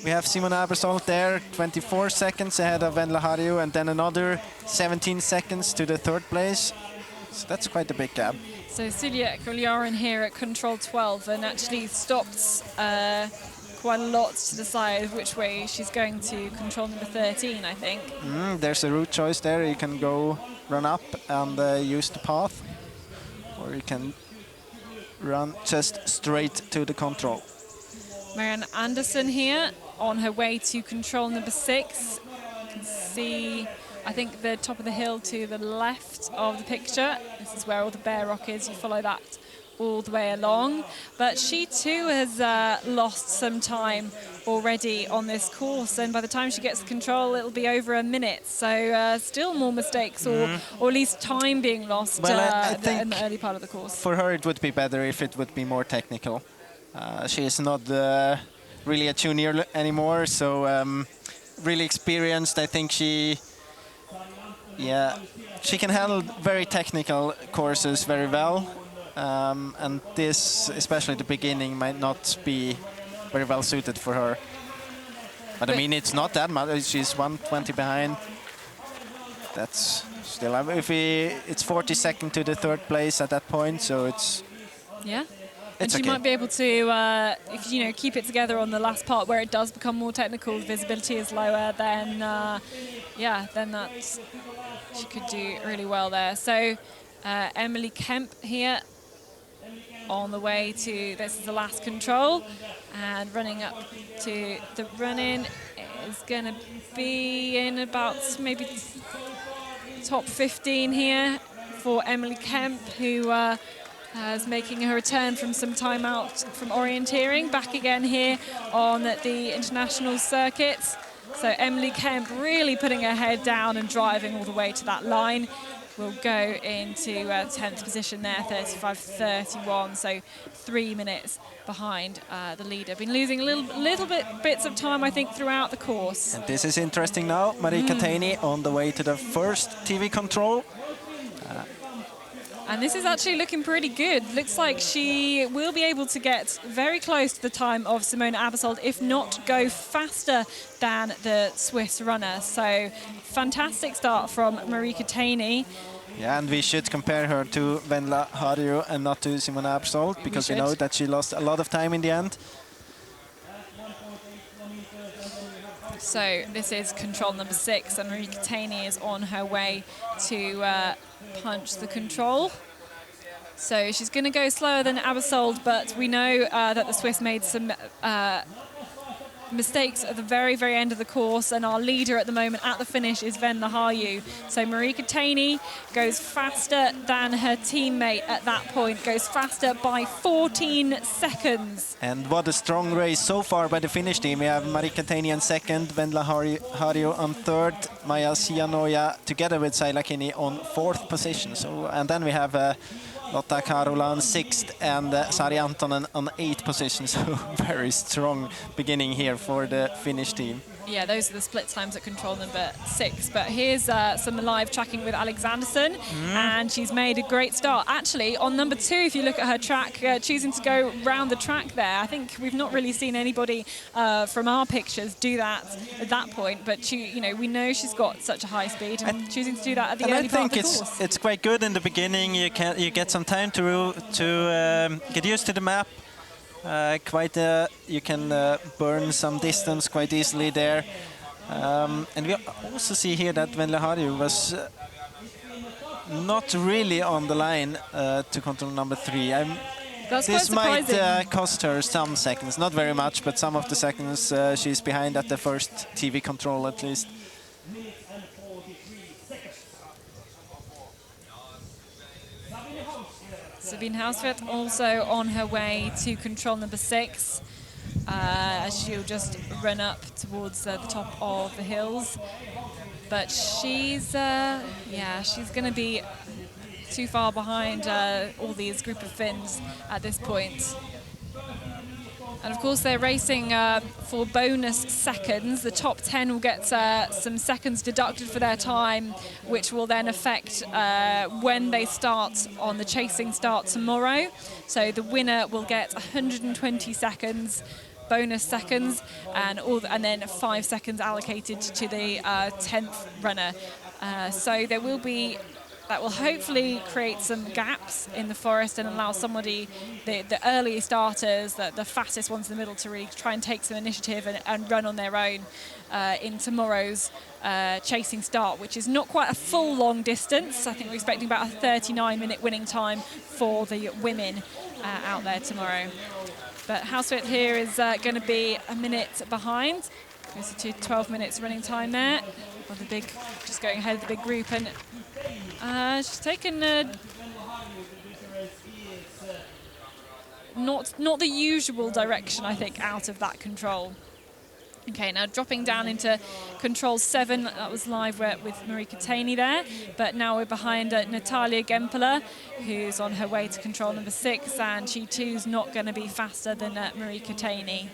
we have Simona Abersold there, 24 seconds ahead of Venla Harju, and then another 17 seconds to the 3rd place. So that's quite a big gap. So Silja Koljarin here at control 12, and actually stopped quite a lot to decide which way she's going to control number 13, I think. There's a route choice there. You can go run up and use the path, or you can run just straight to the control. Marianne Andersson here on her way to control number 6. You can see, I think, the top of the hill to the left of the picture. This is where all the bear rock is. You follow that all the way along. But she too has lost some time already on this course, and by the time she gets control, it'll be over a minute. So still more mistakes, or at least time being lost I think in the early part of the course. For her, it would be better if it would be more technical. She is not really a junior anymore, so really experienced. I think she can handle very technical courses very well, and this, especially the beginning, might not be very well suited for her. But I mean, it's not that much. She's 120 behind. That's still, it's 40 seconds to the 3rd place at that point, so it's And she might be able to, if you keep it together on the last part where it does become more technical, visibility is lower, then then that's, she could do really well there. So Emily Kemp here on the way to, this is the last control, and running up to the run-in is going to be in about maybe top 15 here for Emily Kemp, who is making her return from some time out from orienteering, back again here on the international circuit. So Emily Kemp really putting her head down and driving all the way to that line. Will go into 10th position there, 35.31, so 3 minutes behind the leader. Been losing little bits of time, I think, throughout the course. And this is interesting now. Marika Teini on the way to the first TV control. And this is actually looking pretty good. Looks like she will be able to get very close to the time of Simona Abersold, if not go faster than the Swiss runner. So fantastic start from Marika Teini. Yeah, and we should compare her to Venla Harju and not to Simona Abersold, because we know that she lost a lot of time in the end. So this is control number 6, and Marika Teini is on her way to punch the control. So she's going to go slower than Abersold, but we know that the Swiss made some mistakes at the very, very end of the course, and our leader at the moment at the finish is Venla Harju. So Marika Taney goes faster than her teammate at that point, goes faster by 14 seconds. And what a strong race so far by the Finnish team. We have Marika Taney on second, Venla Harju on third, Maja Sianoja together with Saila Kinney on fourth position. So, and then we have Lotta Karola on sixth and Sari Antonen on eighth position. So very strong beginning here for the Finnish team. Yeah, those are the split times at control number 6. But here's some live tracking with Alexanderson, and she's made a great start. Actually, on number 2, if you look at her track, choosing to go round the track there, I think we've not really seen anybody from our pictures do that at that point. But we know she's got such a high speed, and choosing to do that at the early part of the course. I think it's quite good in the beginning. You get some time to get used to the map. You can burn some distance quite easily there. And we also see here that Venla Harju was not really on the line to control number 3. This might cost her some seconds, not very much, but some of the seconds she's behind at the first TV control at least. Sabine Hauswirth also on her way to control number 6, as she'll just run up towards the top of the hills. But she's going to be too far behind all these group of Finns at this point. And of course they're racing for bonus seconds. The top 10 will get some seconds deducted for their time, which will then affect when they start on the chasing start tomorrow. So the winner will get 120 seconds, bonus seconds, and then 5 seconds allocated to the 10th runner. So there will be. That will hopefully create some gaps in the forest and allow somebody, the early starters, the fastest ones in the middle, to really try and take some initiative and run on their own in tomorrow's chasing start, which is not quite a full long distance. I think we're expecting about a 39-minute winning time for the women out there tomorrow. But Hauswirth here is going to be a minute behind. Goes to 12 minutes running time there. Well, just going ahead of the big group, and she's taken not the usual direction, I think, out of that control. Okay, now dropping down into control 7. That was live with Marika Taney there, but now we're behind Natalia Gempela, who's on her way to control number 6, and she too's not going to be faster than Marika Taney.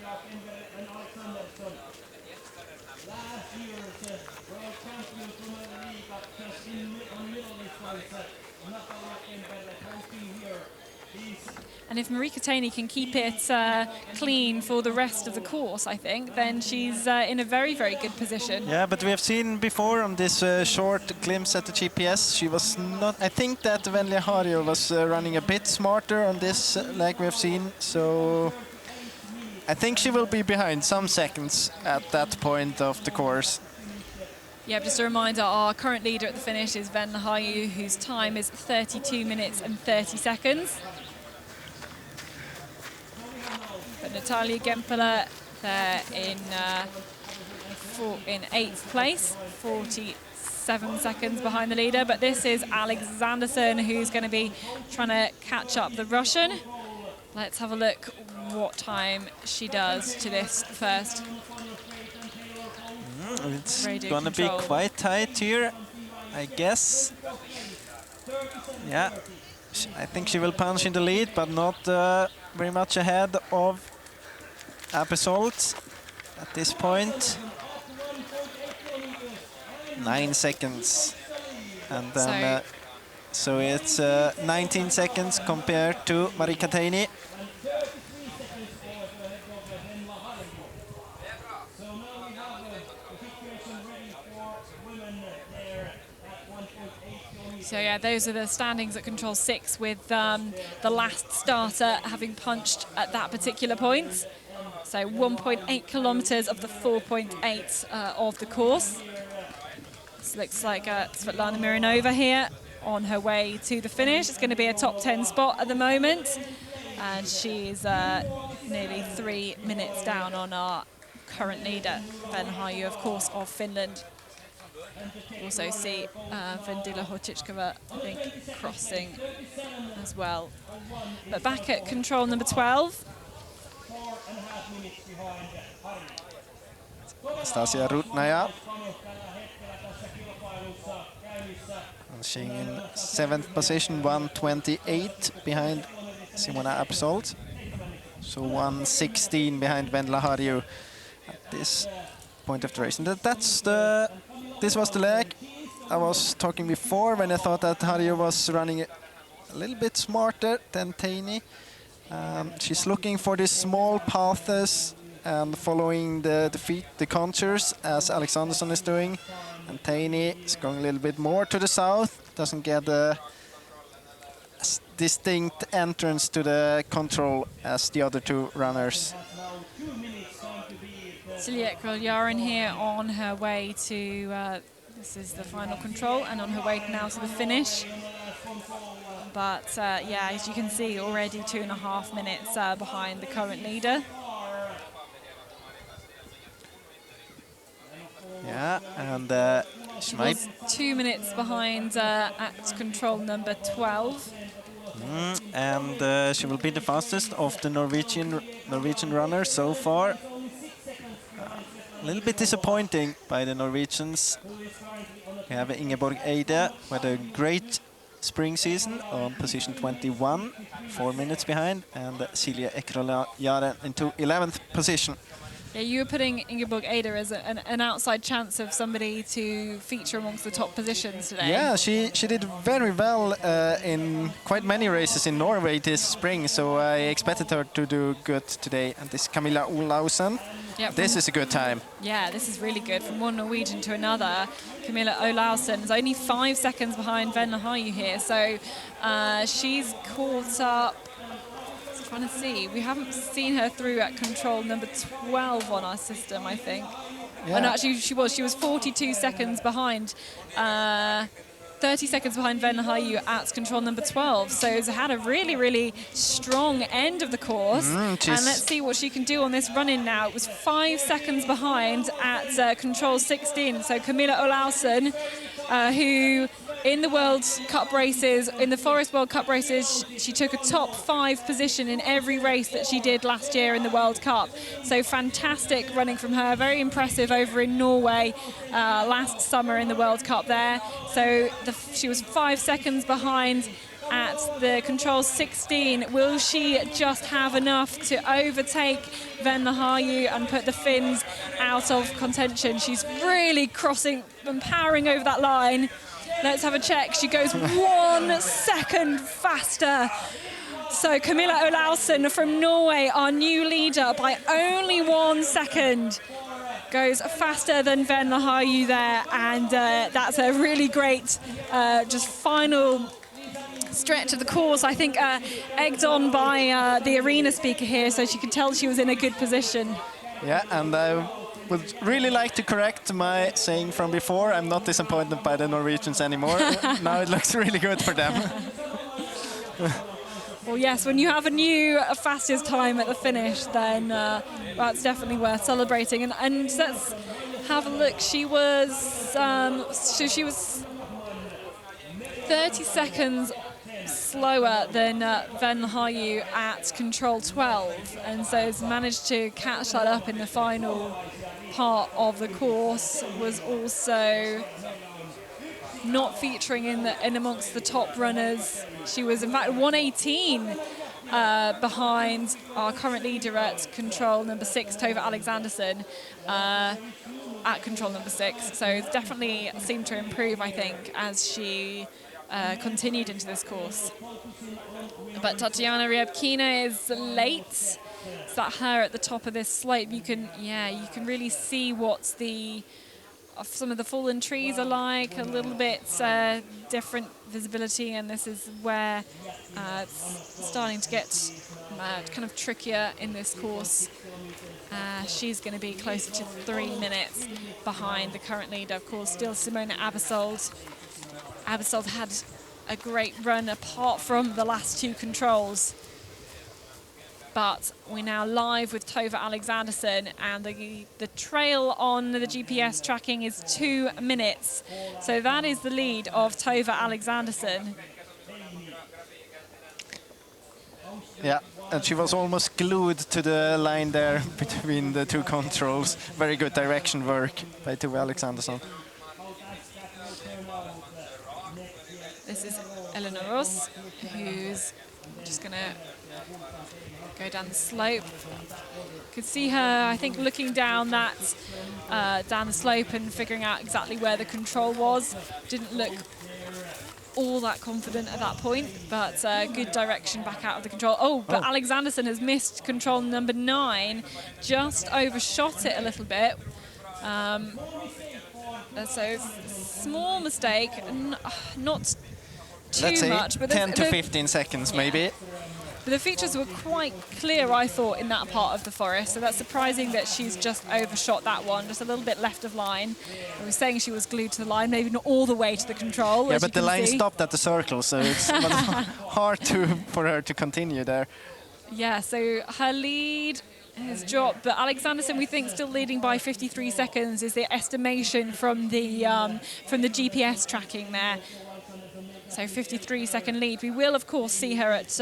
And if Marika Taney can keep it clean for the rest of the course, I think, then she's in a very, very good position. Yeah, but we have seen before on this short glimpse at the GPS, she was not. I think that Venla Harju was running a bit smarter on this, like we have seen. So I think she will be behind some seconds at that point of the course. Yeah, just a reminder, our current leader at the finish is Venla Harju, whose time is 32 minutes and 30 seconds. But Natalia Gempela there in 8th place, 47 seconds behind the leader. But this is Alexanderson, who's going to be trying to catch up the Russian. Let's have a look what time she does to this first. It's going to be quite tight here, I guess. Yeah, I think she will punch in the lead, but not very much ahead of Abersold at this point. 9 seconds. And then so it's 19 seconds compared to Marika Taney. So yeah, those are the standings at control 6, with the last starter having punched at that particular point. So 1.8 kilometers of the 4.8 of the course. This looks like Svetlana Mironova here on her way to the finish. It's going to be a top 10 spot at the moment. And she's nearly 3 minutes down on our current leader, Venla, of course, of Finland. Also see Vendila Hortichkova, I think, crossing as well. But back at control number 12. Stasia Rutnaja. She in 7th position, 1:28 behind Simona Absolt. So 1:16 behind Vendla Harju at this point of the race. And this was the leg I was talking before when I thought that Harju was running a little bit smarter than Taini. She's looking for these small paths and following the contours as Alexandersson is doing. And Taini is going a little bit more to the south, doesn't get a distinct entrance to the control as the other two runners. Silja Ekroljaren here on her way to, this is the final control, and on her way now to the finish. But yeah, as you can see, already 2.5 minutes behind the current leader. Yeah, and she might... 2 minutes behind at control number 12. And she will be the fastest of the Norwegian runners so far. A little bit disappointing by the Norwegians. We have Ingeborg Eide with a great spring season on position 21, 4 minutes behind, and Silja Ekroljaren into 11th position. Yeah, you were putting Ingeborg Eide as an outside chance of somebody to feature amongst the top positions today. Yeah, she did very well in quite many races in Norway this spring, so I expected her to do good today. And this Camilla Olausen, yep, this is a good time. Yeah, this is really good. From one Norwegian to another, Camilla Olausen is only 5 seconds behind Venla Harju here, so she's caught up. Trying to see, we haven't seen her through at control number 12 on our system, I think. Yeah. Oh, no, actually she was 42 seconds behind, 30 seconds behind Venla Harju at control number 12. So it's had a really strong end of the course. And let's see what she can do on this run-in now. It was 5 seconds behind at control 16. So Camilla Olausen, who in the World Cup races, in the Forest World Cup races, she took a top 5 position in every race that she did last year in the World Cup. So fantastic running from her, very impressive over in Norway last summer in the World Cup there. So she was 5 seconds behind at the control 16. Will she just have enough to overtake Venla Harju and put the Finns out of contention? She's really crossing and powering over that line. Let's have a check. She goes 1 second faster. So Camilla Olausen from Norway, our new leader, by only 1 second, goes faster than Venla Harju there. And that's a really great just final stretch of the course. I think egged on by the arena speaker here, so she could tell she was in a good position. Yeah, and I would really like to correct my saying from before. I'm not disappointed by the Norwegians anymore. Now it looks really good for them. Well, yes, when you have a new fastest time at the finish, then that's definitely worth celebrating. And let's have a look. She was she was 30 seconds slower than Venla Harju at control 12, and so has managed to catch that up in the final part of the course. Was also not featuring in amongst the top runners. She was in fact 1:18 behind our current leader at control number 6, Tove Alexandersson, at control number 6. So it's definitely seemed to improve, I think, as she continued into this course. But Tatiana Ryabkina is late. It's that her at the top of this slope. You can really see what some of the fallen trees are like, a little bit different visibility, and this is where it's starting to get kind of trickier in this course. She's going to be closer to 3 minutes behind the current leader, of course, still Simona Abbassold. Abbassold had a great run apart from the last two controls. But we're now live with Tove Alexanderson, and the trail on the GPS tracking is 2 minutes. So that is the lead of Tove Alexanderson. Yeah, and she was almost glued to the line there between the two controls. Very good direction work by Tove Alexanderson. This is Eleanor Ross, who's just going to go down the slope. Could see her, I think, looking down down the slope and figuring out exactly where the control was. Didn't look all that confident at that point, but good direction back out of the control. Oh, but Alexanderson has missed control number 9, just overshot it a little bit. So small mistake, not too Let's say much, but 10 to 15 seconds maybe. But the features were quite clear, I thought, in that part of the forest. So that's surprising that she's just overshot that one, just a little bit left of line. I was saying she was glued to the line, maybe not all the way to the control. Yeah, but the line stopped at the circle, so it's hard for her to continue there. Yeah, so her lead has dropped, but Alexanderson, we think, still leading by 53 seconds is the estimation from the GPS tracking there. So 53-second lead. We will, of course, see her at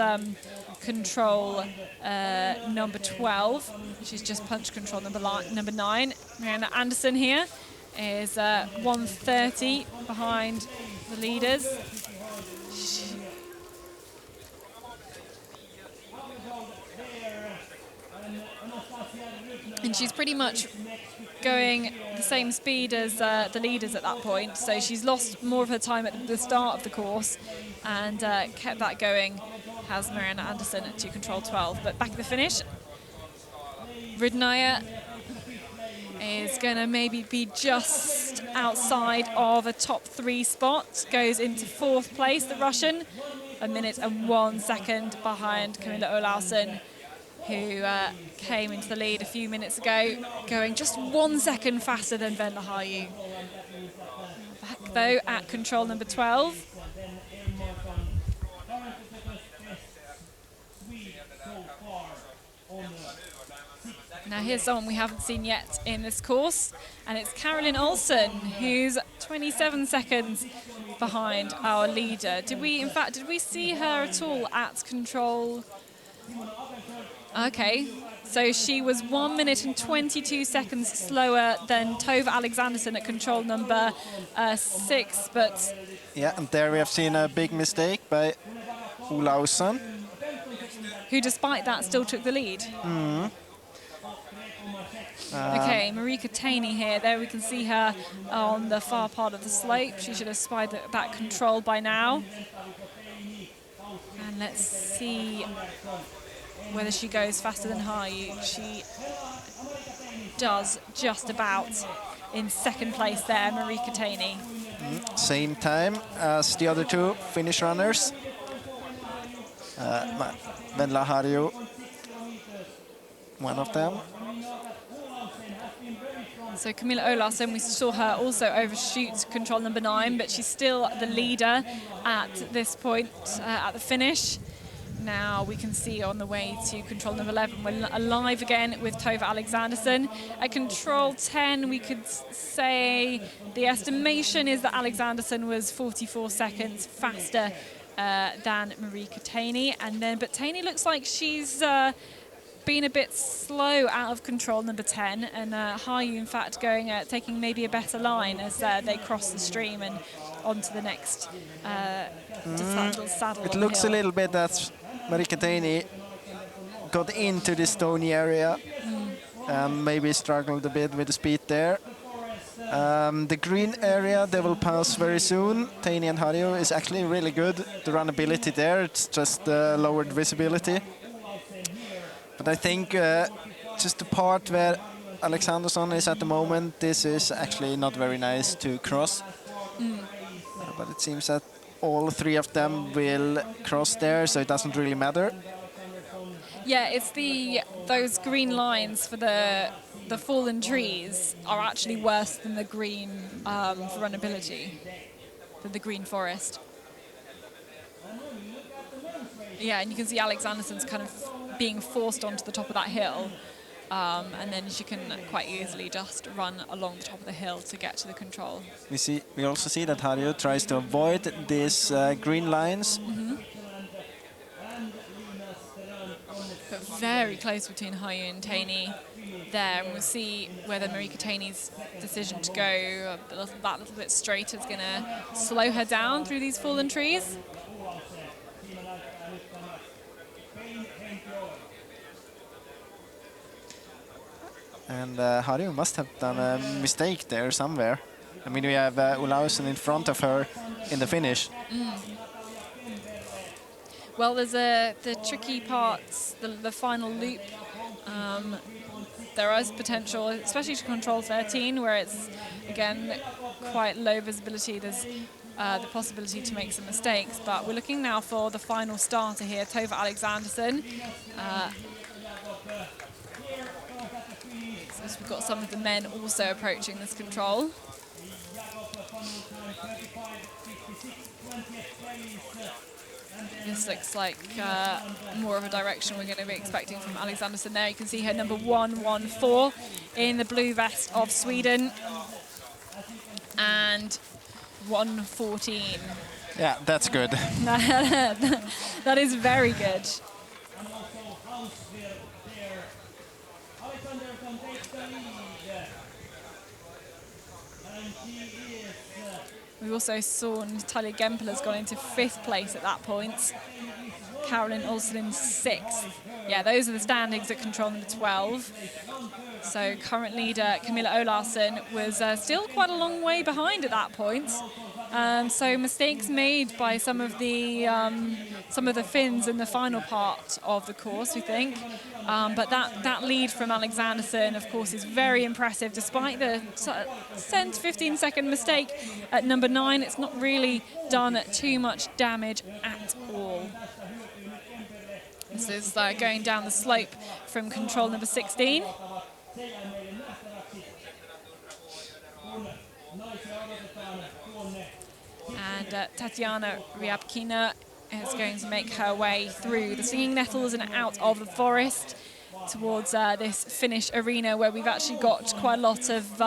control number 12. She's just punched control number 9. Marianne Anderson here is 1:30 behind the leaders. And she's pretty much going the same speed as the leaders at that point. So she's lost more of her time at the start of the course and kept that going, has Marianne Anderson to control 12. But back at the finish, Rudnaya is going to maybe be just outside of a top 3 spot, goes into 4th place, the Russian, 1 minute and 1 second behind Camilla Olausson, who came into the lead a few minutes ago, going just 1 second faster than Venla Haju. Back, though, at control number 12. Now here's someone we haven't seen yet in this course, and it's Caroline Olsen, who's 27 seconds behind our leader. Did we see her at all at control? Okay, so she was 1 minute and 22 seconds slower than Tove Alexanderson at control number 6, but... Yeah, and there we have seen a big mistake by Olausson, who despite that still took the lead. Okay, Marika Taney here. There we can see her on the far part of the slope. She should have spied that control by now. And let's see whether she goes faster than Haju. She does just about in 2nd place there, Marika Taney. Same time as the other 2 Finnish runners. Venla Haju, one of them. So Camilla Olausson, we saw her also overshoot control number 9, but she's still the leader at this point at the finish. Now we can see on the way to control number 11, we're alive again with Tove Alexanderson. At control 10, we could say the estimation is that Alexanderson was 44 seconds faster than Marika Taney. But Taney looks like she's been a bit slow out of control number 10, and Haju, in fact, taking maybe a better line as they cross the stream and onto the next saddle. It looks a little bit that Marika Taney got into the stony area and maybe struggled a bit with the speed there. The green area they will pass very soon. Taney and Haju is actually really good. The runnability there, it's just lowered visibility. But I think just the part where Alexanderson is at the moment, this is actually not very nice to cross. But it seems that all 3 of them will cross there, so it doesn't really matter. Yeah, it's those green lines for the fallen trees are actually worse than the green for runnability, than the green forest. Yeah, and you can see Alexandersson's kind of being forced onto the top of that hill. And then she can quite easily just run along the top of the hill to get to the control. We also see that Harju tries to avoid these green lines. But very close between Harju and Taney there. And we'll see whether Marika Taney's decision to go that little bit straighter is going to slow her down through these fallen trees. And Harju must have done a mistake there somewhere. I mean, we have Olausen in front of her in the finish. Well, there's the tricky parts, the final loop. There is potential, especially to control 13, where it's, again, quite low visibility. There's the possibility to make some mistakes. But we're looking now for the final starter here, Tove Alexandersson. So we've got some of the men also approaching this control. This looks like more of a direction we're going to be expecting from Alexandersson there. You can see her number 114 in the blue vest of Sweden. And 114. Yeah, that's good. That is very good. We also saw Natalia Gempel has gone into 5th place at that point. Caroline Olsen in 6th. Yeah, those are the standings at control number 12. So current leader Camilla Olarsson was still quite a long way behind at that point. So mistakes made by some of the Finns in the final part of the course, we think. But that lead from Alexandersson, of course, is very impressive. Despite the 10 to 15 second mistake at number 9, it's not really done too much damage at all. This is going down the slope from control number 16. And Tatiana Ryabkina is going to make her way through the singing nettles and out of the forest towards this Finnish arena, where we've actually got quite a lot of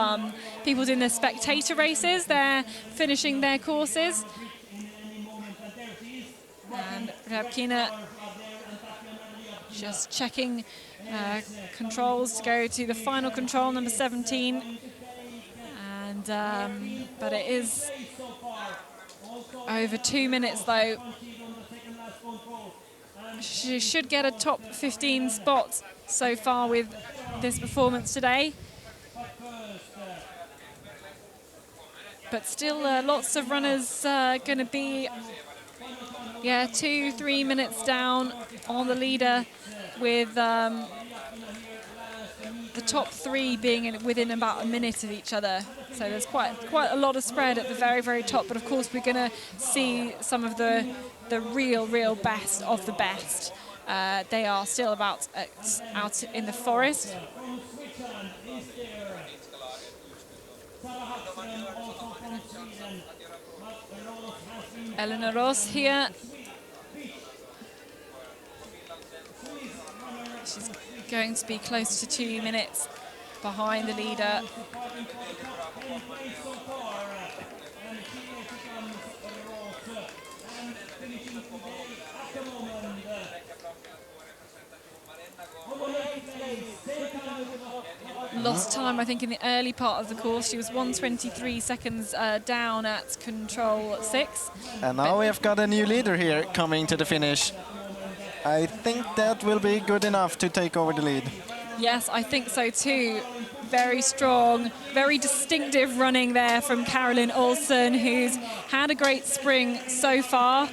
people doing the spectator races. They're finishing their courses. And Ryabkina just checking controls to go to the final control, number 17. And but it is over 2 minutes though. She should get a top 15 spot so far with this performance today. But still lots of runners going to be 2-3 minutes down on the leader, with the top 3 being within about a minute of each other. So there's quite a lot of spread at the very, very top. But of course, we're going to see some of the real best of the best. They are still out in the forest. Elena Ross here. She's going to be close to 2 minutes behind the leader. Lost time, I think, in the early part of the course. She was 1:23 seconds down at control 6. And now we have got a new leader here coming to the finish. I think that will be good enough to take over the lead. Yes, I think so too. Very strong, very distinctive running there from Caroline Olsen, who's had a great spring so far.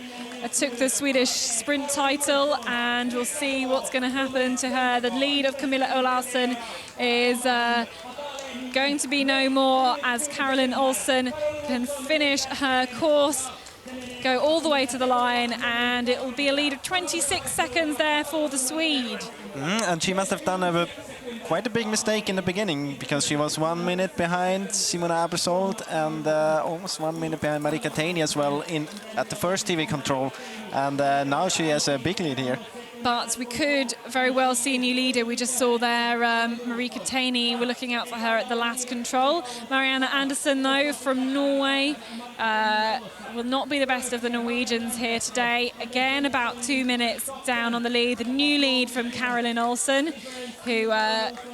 Took the Swedish sprint title, and we'll see what's going to happen to her. The lead of Camilla Olarsson is going to be no more, as Caroline Olsen can finish her course, go all the way to the line, and it will be a lead of 26 seconds there for the Swede. And she must have done a quite a big mistake in the beginning because she was 1 minute behind Simona Abersold and almost 1 minute behind Marika Taini as well at the first TV control. And now she has a big lead here. But we could very well see a new leader. We just saw there Marika Taini. We're looking out for her at the last control. Marianne Andersen, though, from Norway, will not be the best of the Norwegians here today. Again, about 2 minutes down on the lead. The new lead from Caroline Olsen, who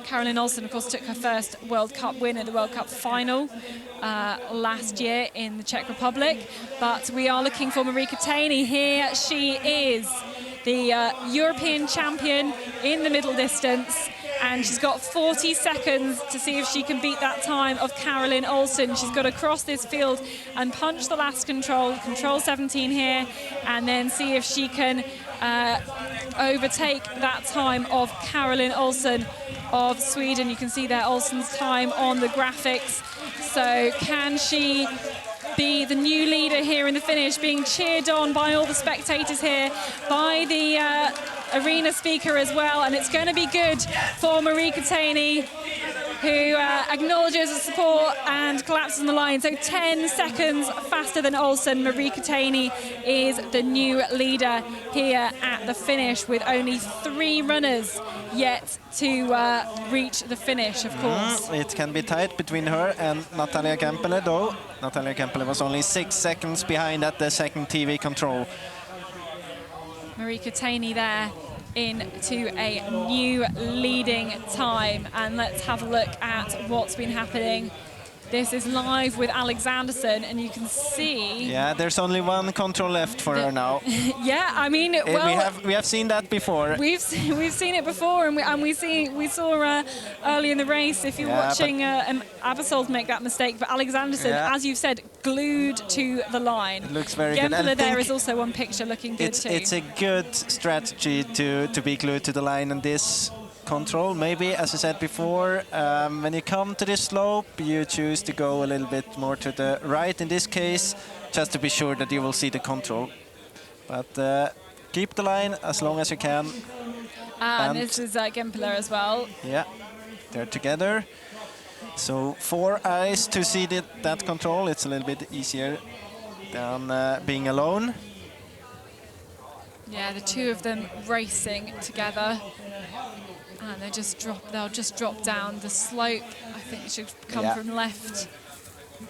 Caroline Olsen, of course, took her first World Cup win at the World Cup final last year in the Czech Republic. But we are looking for Marika Taini. Here she is, the European champion in the middle distance, and she's got 40 seconds to see if she can beat that time of Caroline Olsen. She's got to cross this field and punch the last control 17 here, and then see if she can overtake that time of Caroline Olsen of Sweden. You can see there Olsen's time on the graphics. So can she be the new leader here in the finish, being cheered on by all the spectators here, by the arena speaker as well, and it's going to be good for Marika Taini, who acknowledges the support and collapses on the line. So 10 seconds faster than Olsen. Marika Taini is the new leader here at the finish, with only 3 runners yet to reach the finish, of course. It can be tight between her and Natalia Kempele, though. Natalia Kempele was only 6 seconds behind at the second TV control. Marika Taini there into a new leading time, and let's have a look at what's been happening. This is live with Alexanderson, and you can see. Yeah, there's only 1 control left for her now. Yeah, I mean, well, we have seen that before. We've seen it before, and we saw early in the race. If you're watching Abersold make that mistake, but Alexanderson, as you've said, glued to the line. It looks very good. Gempler there is also one picture looking good too. It's a good strategy to be glued to the line in this control. Maybe, as I said before, when you come to this slope, you choose to go a little bit more to the right in this case, just to be sure that you will see the control. But keep the line as long as you can. And this is Gempler as well. Yeah, they're together. So 4 eyes to see that control. It's a little bit easier than being alone. Yeah, the 2 of them racing together. And they'll just drop down the slope. I think it should come from left,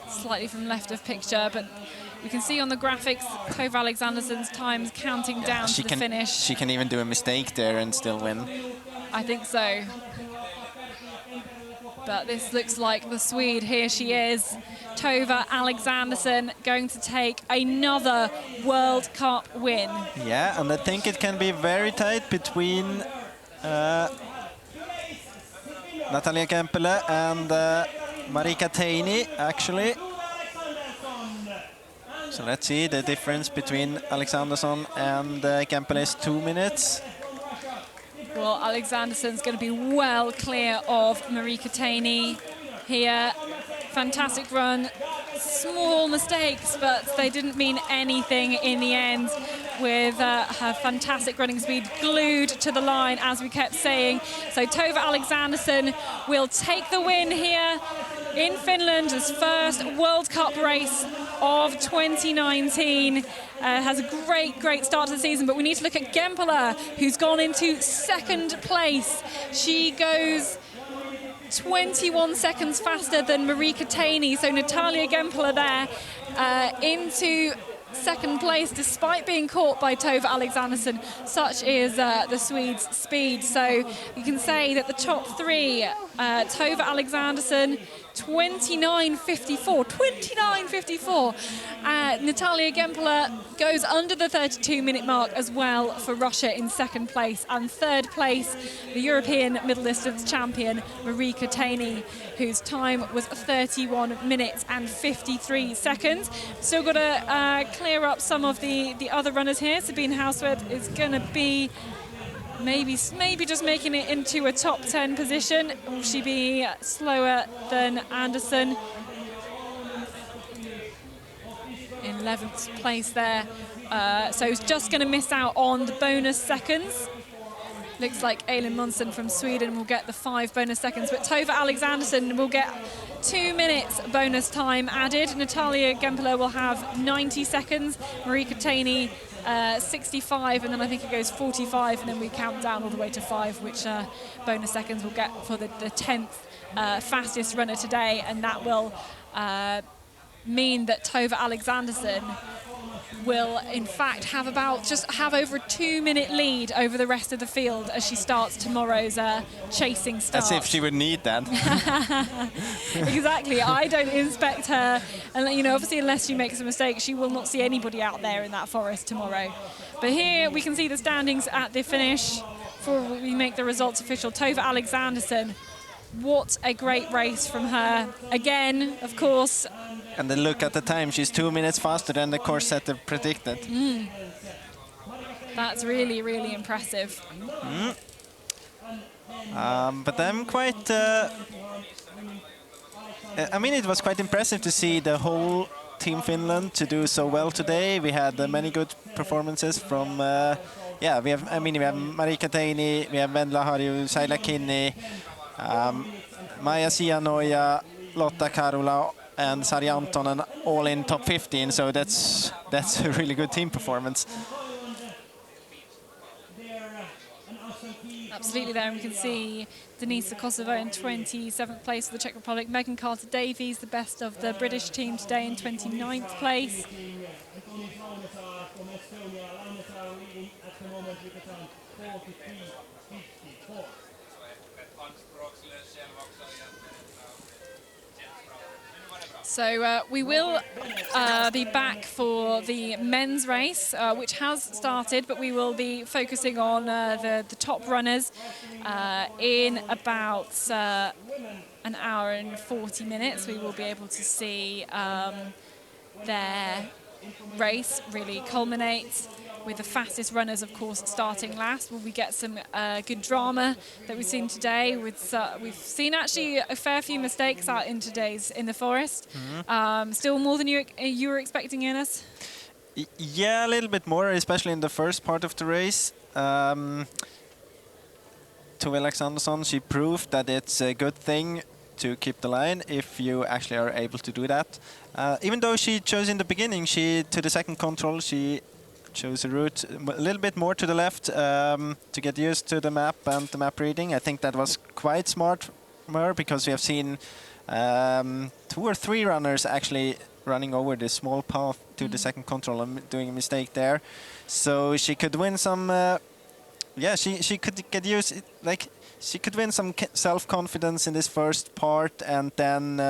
slightly from left of picture, but we can see on the graphics Tove Alexandersson's times counting down to the finish. She can even do a mistake there and still win. I think so. But this looks like the Swede. Here she is, Tove Alexandersson, going to take another World Cup win. Yeah, and I think it can be very tight between Natalia Kempele and Marika Taini, actually. So let's see the difference between Alexandersson and Kempele is 2 minutes. Well, Alexandersson's going to be well clear of Marika Taini here. Fantastic run. Small mistakes, but they didn't mean anything in the end, with her fantastic running speed glued to the line, as we kept saying. So Tove Alexandersson will take the win here in Finland, his first World Cup race of 2019. Has a great start to the season, but we need to look at Gempler, who's gone into second place. She goes 21 seconds faster than Marika Taini, so Natalia Gempler there into second place, despite being caught by Tove Alexandersson. Such is the Swedes' speed. So you can say that the top 3, Tove Alexandersson, 29.54. Natalia Gempler goes under the 32-minute mark as well for Russia in second place. And third place, the European middle distance champion, Marika Taini, whose time was 31 minutes and 53 seconds. Still got to clear up some of the other runners here. Sabine Hauswirth is going to be maybe just making it into a top 10 position. Will she be slower than Anderson? In 11th place there. So just going to miss out on the bonus seconds. Looks like Elin Munson from Sweden will get the 5 bonus seconds, but Tove Alexandersson will get 2 minutes bonus time added. Natalia Gempler will have 90 seconds, Marika Taney 65, and then I think it goes 45, and then we count down all the way to 5, which bonus seconds we'll get for the 10th fastest runner today, and that will mean that Tove Alexandersson will in fact have over a 2-minute lead over the rest of the field as she starts tomorrow's chasing start. As if she would need that. Exactly. I don't expect her, and you know, obviously unless she makes a mistake, she will not see anybody out there in that forest tomorrow. But here we can see the standings at the finish before we make the results official. Tove Alexandersson, what a great race from her. Again, of course. And then look at the time, she's 2 minutes faster than the course setter predicted. That's really, really impressive. But I'm quite... I mean, it was quite impressive to see the whole Team Finland to do so well today. We had many good performances from... we have Marika Taney, we have Vendla Harju, Saila Kinney, Maja Sianoja, Lotta Karula, and Sari Antonen all in top 15, so that's a really good team performance. Absolutely there, and we can see Denisa Kosovo in 27th place for the Czech Republic, Megan Carter-Davies, the best of the British team today, in 29th place. So we will be back for the men's race, which has started, but we will be focusing on the top runners in about an hour and 40 minutes. We will be able to see their race really culminate, with the fastest runners, of course, starting last. Will we get some good drama that we've seen today? We've seen actually a fair few mistakes out in the forest. Still more than you were expecting, Jonas? Yeah, a little bit more, especially in the first part of the race. Tove Alexandersson, she proved that it's a good thing to keep the line if you actually are able to do that. Even though she chose in the beginning, to the second control, she chose a route a little bit more to the left to get used to the map and the map reading. I think that was quite smart from her, because we have seen 2 or 3 runners actually running over this small path to the second control and doing a mistake there. So she could win some... she could get used... she could win some self-confidence in this first part, and then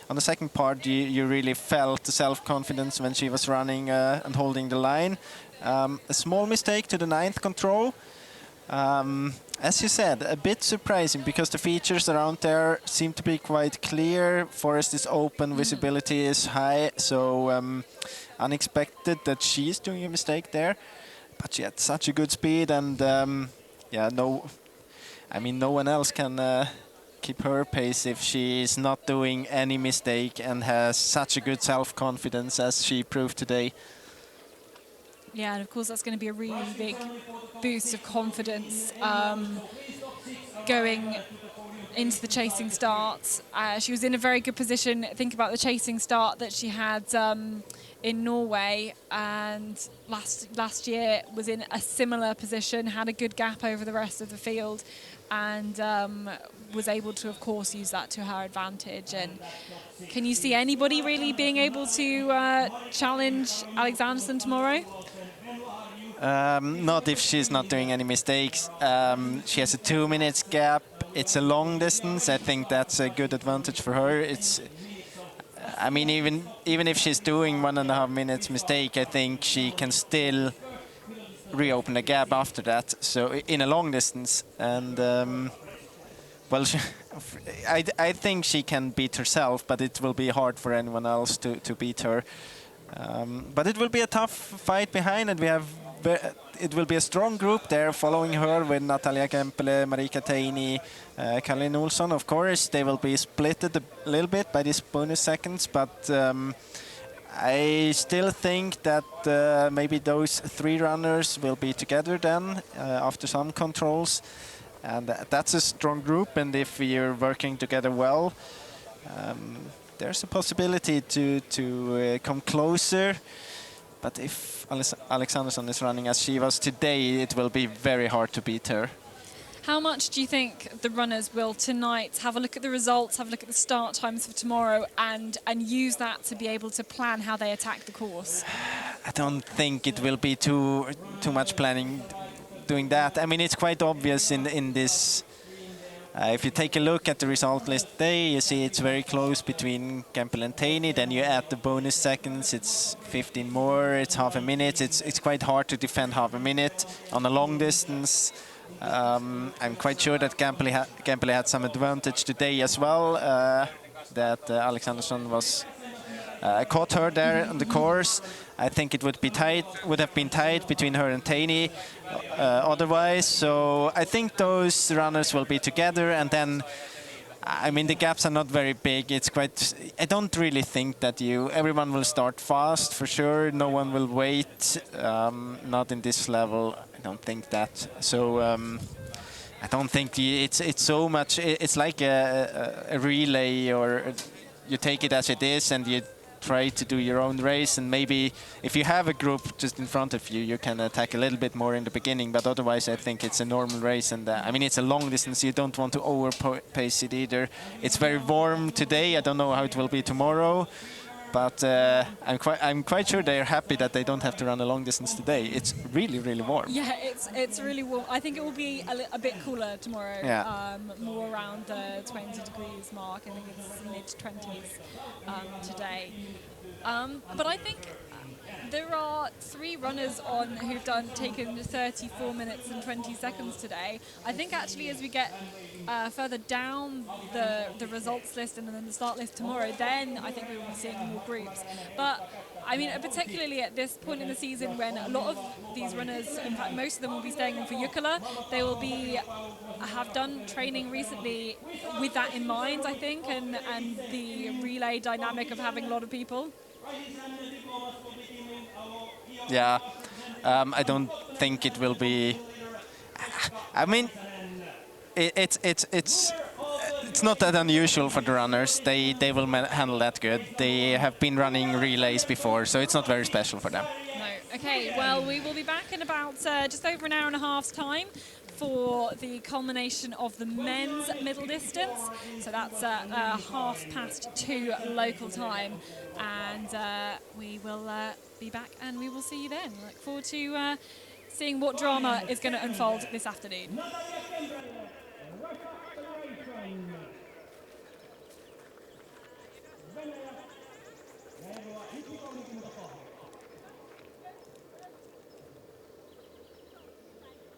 on the second part you really felt the self-confidence when she was running and holding the line. A small mistake to the 9th control. As you said, a bit surprising, because the features around there seem to be quite clear. Forest is open, visibility is high, so unexpected that she's doing a mistake there. But she had such a good speed, and no one else can keep her pace if she's not doing any mistake and has such a good self-confidence as she proved today. Yeah, and of course that's going to be a really big boost of confidence going into the chasing start. She was in a very good position. Think about the chasing start that she had in Norway, and last year was in a similar position, had a good gap over the rest of the field, and was able to, of course, use that to her advantage. And can you see anybody really being able to challenge Alexandersson tomorrow? Not if she's not doing any mistakes. She has a 2 minutes gap. It's a long distance. I think that's a good advantage for her. Even if she's doing 1.5 minutes mistake, I think she can still reopen the gap after that. So in a long distance, and I think she can beat herself, but it will be hard for anyone else to beat her. But it will be a tough fight behind, and it will be a strong group there following her, with Natalia Kempele, Marika Taney, Caroline Olsson. Of course, they will be splitted a little bit by these bonus seconds, but I still think that maybe those 3 runners will be together then after some controls. And that's a strong group, and if you're working together well, there's a possibility to come closer. But if Alexandersson is running as she was today, it will be very hard to beat her. How much do you think the runners will tonight have a look at the results, have a look at the start times for tomorrow, and use that to be able to plan how they attack the course? I don't think it will be too much planning doing that. I mean, it's quite obvious in this. If you take a look at the result list today, you see it's very close between Campbell and Taney. Then you add the bonus seconds, it's 15 more, it's half a minute. It's quite hard to defend half a minute on a long distance. I'm quite sure that Campbell had some advantage today as well, that Alexandersson was caught her there on the course. I think it would have been tight between her and Taney otherwise. So I think those runners will be together, and then I mean the gaps are not very big. It's quite. I don't really think that everyone will start fast for sure. No one will wait. Not in this level. I don't think that. So I don't think it's so much. It's like a relay, or you take it as it is, and you try to do your own race, and maybe if you have a group just in front of you, you can attack a little bit more in the beginning, but otherwise I think it's a normal race. And I mean, it's a long distance, you don't want to overpace it either. It's very warm today, I don't know how it will be tomorrow, but I'm quite sure they're happy that they don't have to run a long distance today. It's really, really warm. Yeah, it's really warm. I think it will be a bit cooler tomorrow. Yeah. More around the 20 degrees mark. I think it's mid-20s today. But I think there are 3 runners on who've taken 34 minutes and 20 seconds today. I think actually as we get further down the results list and then the start list tomorrow, then I think we will be seeing more groups. But I mean, particularly at this point in the season when a lot of these runners, in fact most of them will be staying in for Jukkola, they will have done training recently with that in mind, I think, and the relay dynamic of having a lot of people. Yeah, I don't think it will be. I mean, it's not that unusual for the runners. They will handle that good. They have been running relays before, so it's not very special for them. No. Okay. Well, we will be back in about just over an hour and a half's time for the culmination of the men's middle distance. So that's 2:30 local time, and we will be back and we will see you then. Look forward to seeing what drama is going to unfold this afternoon.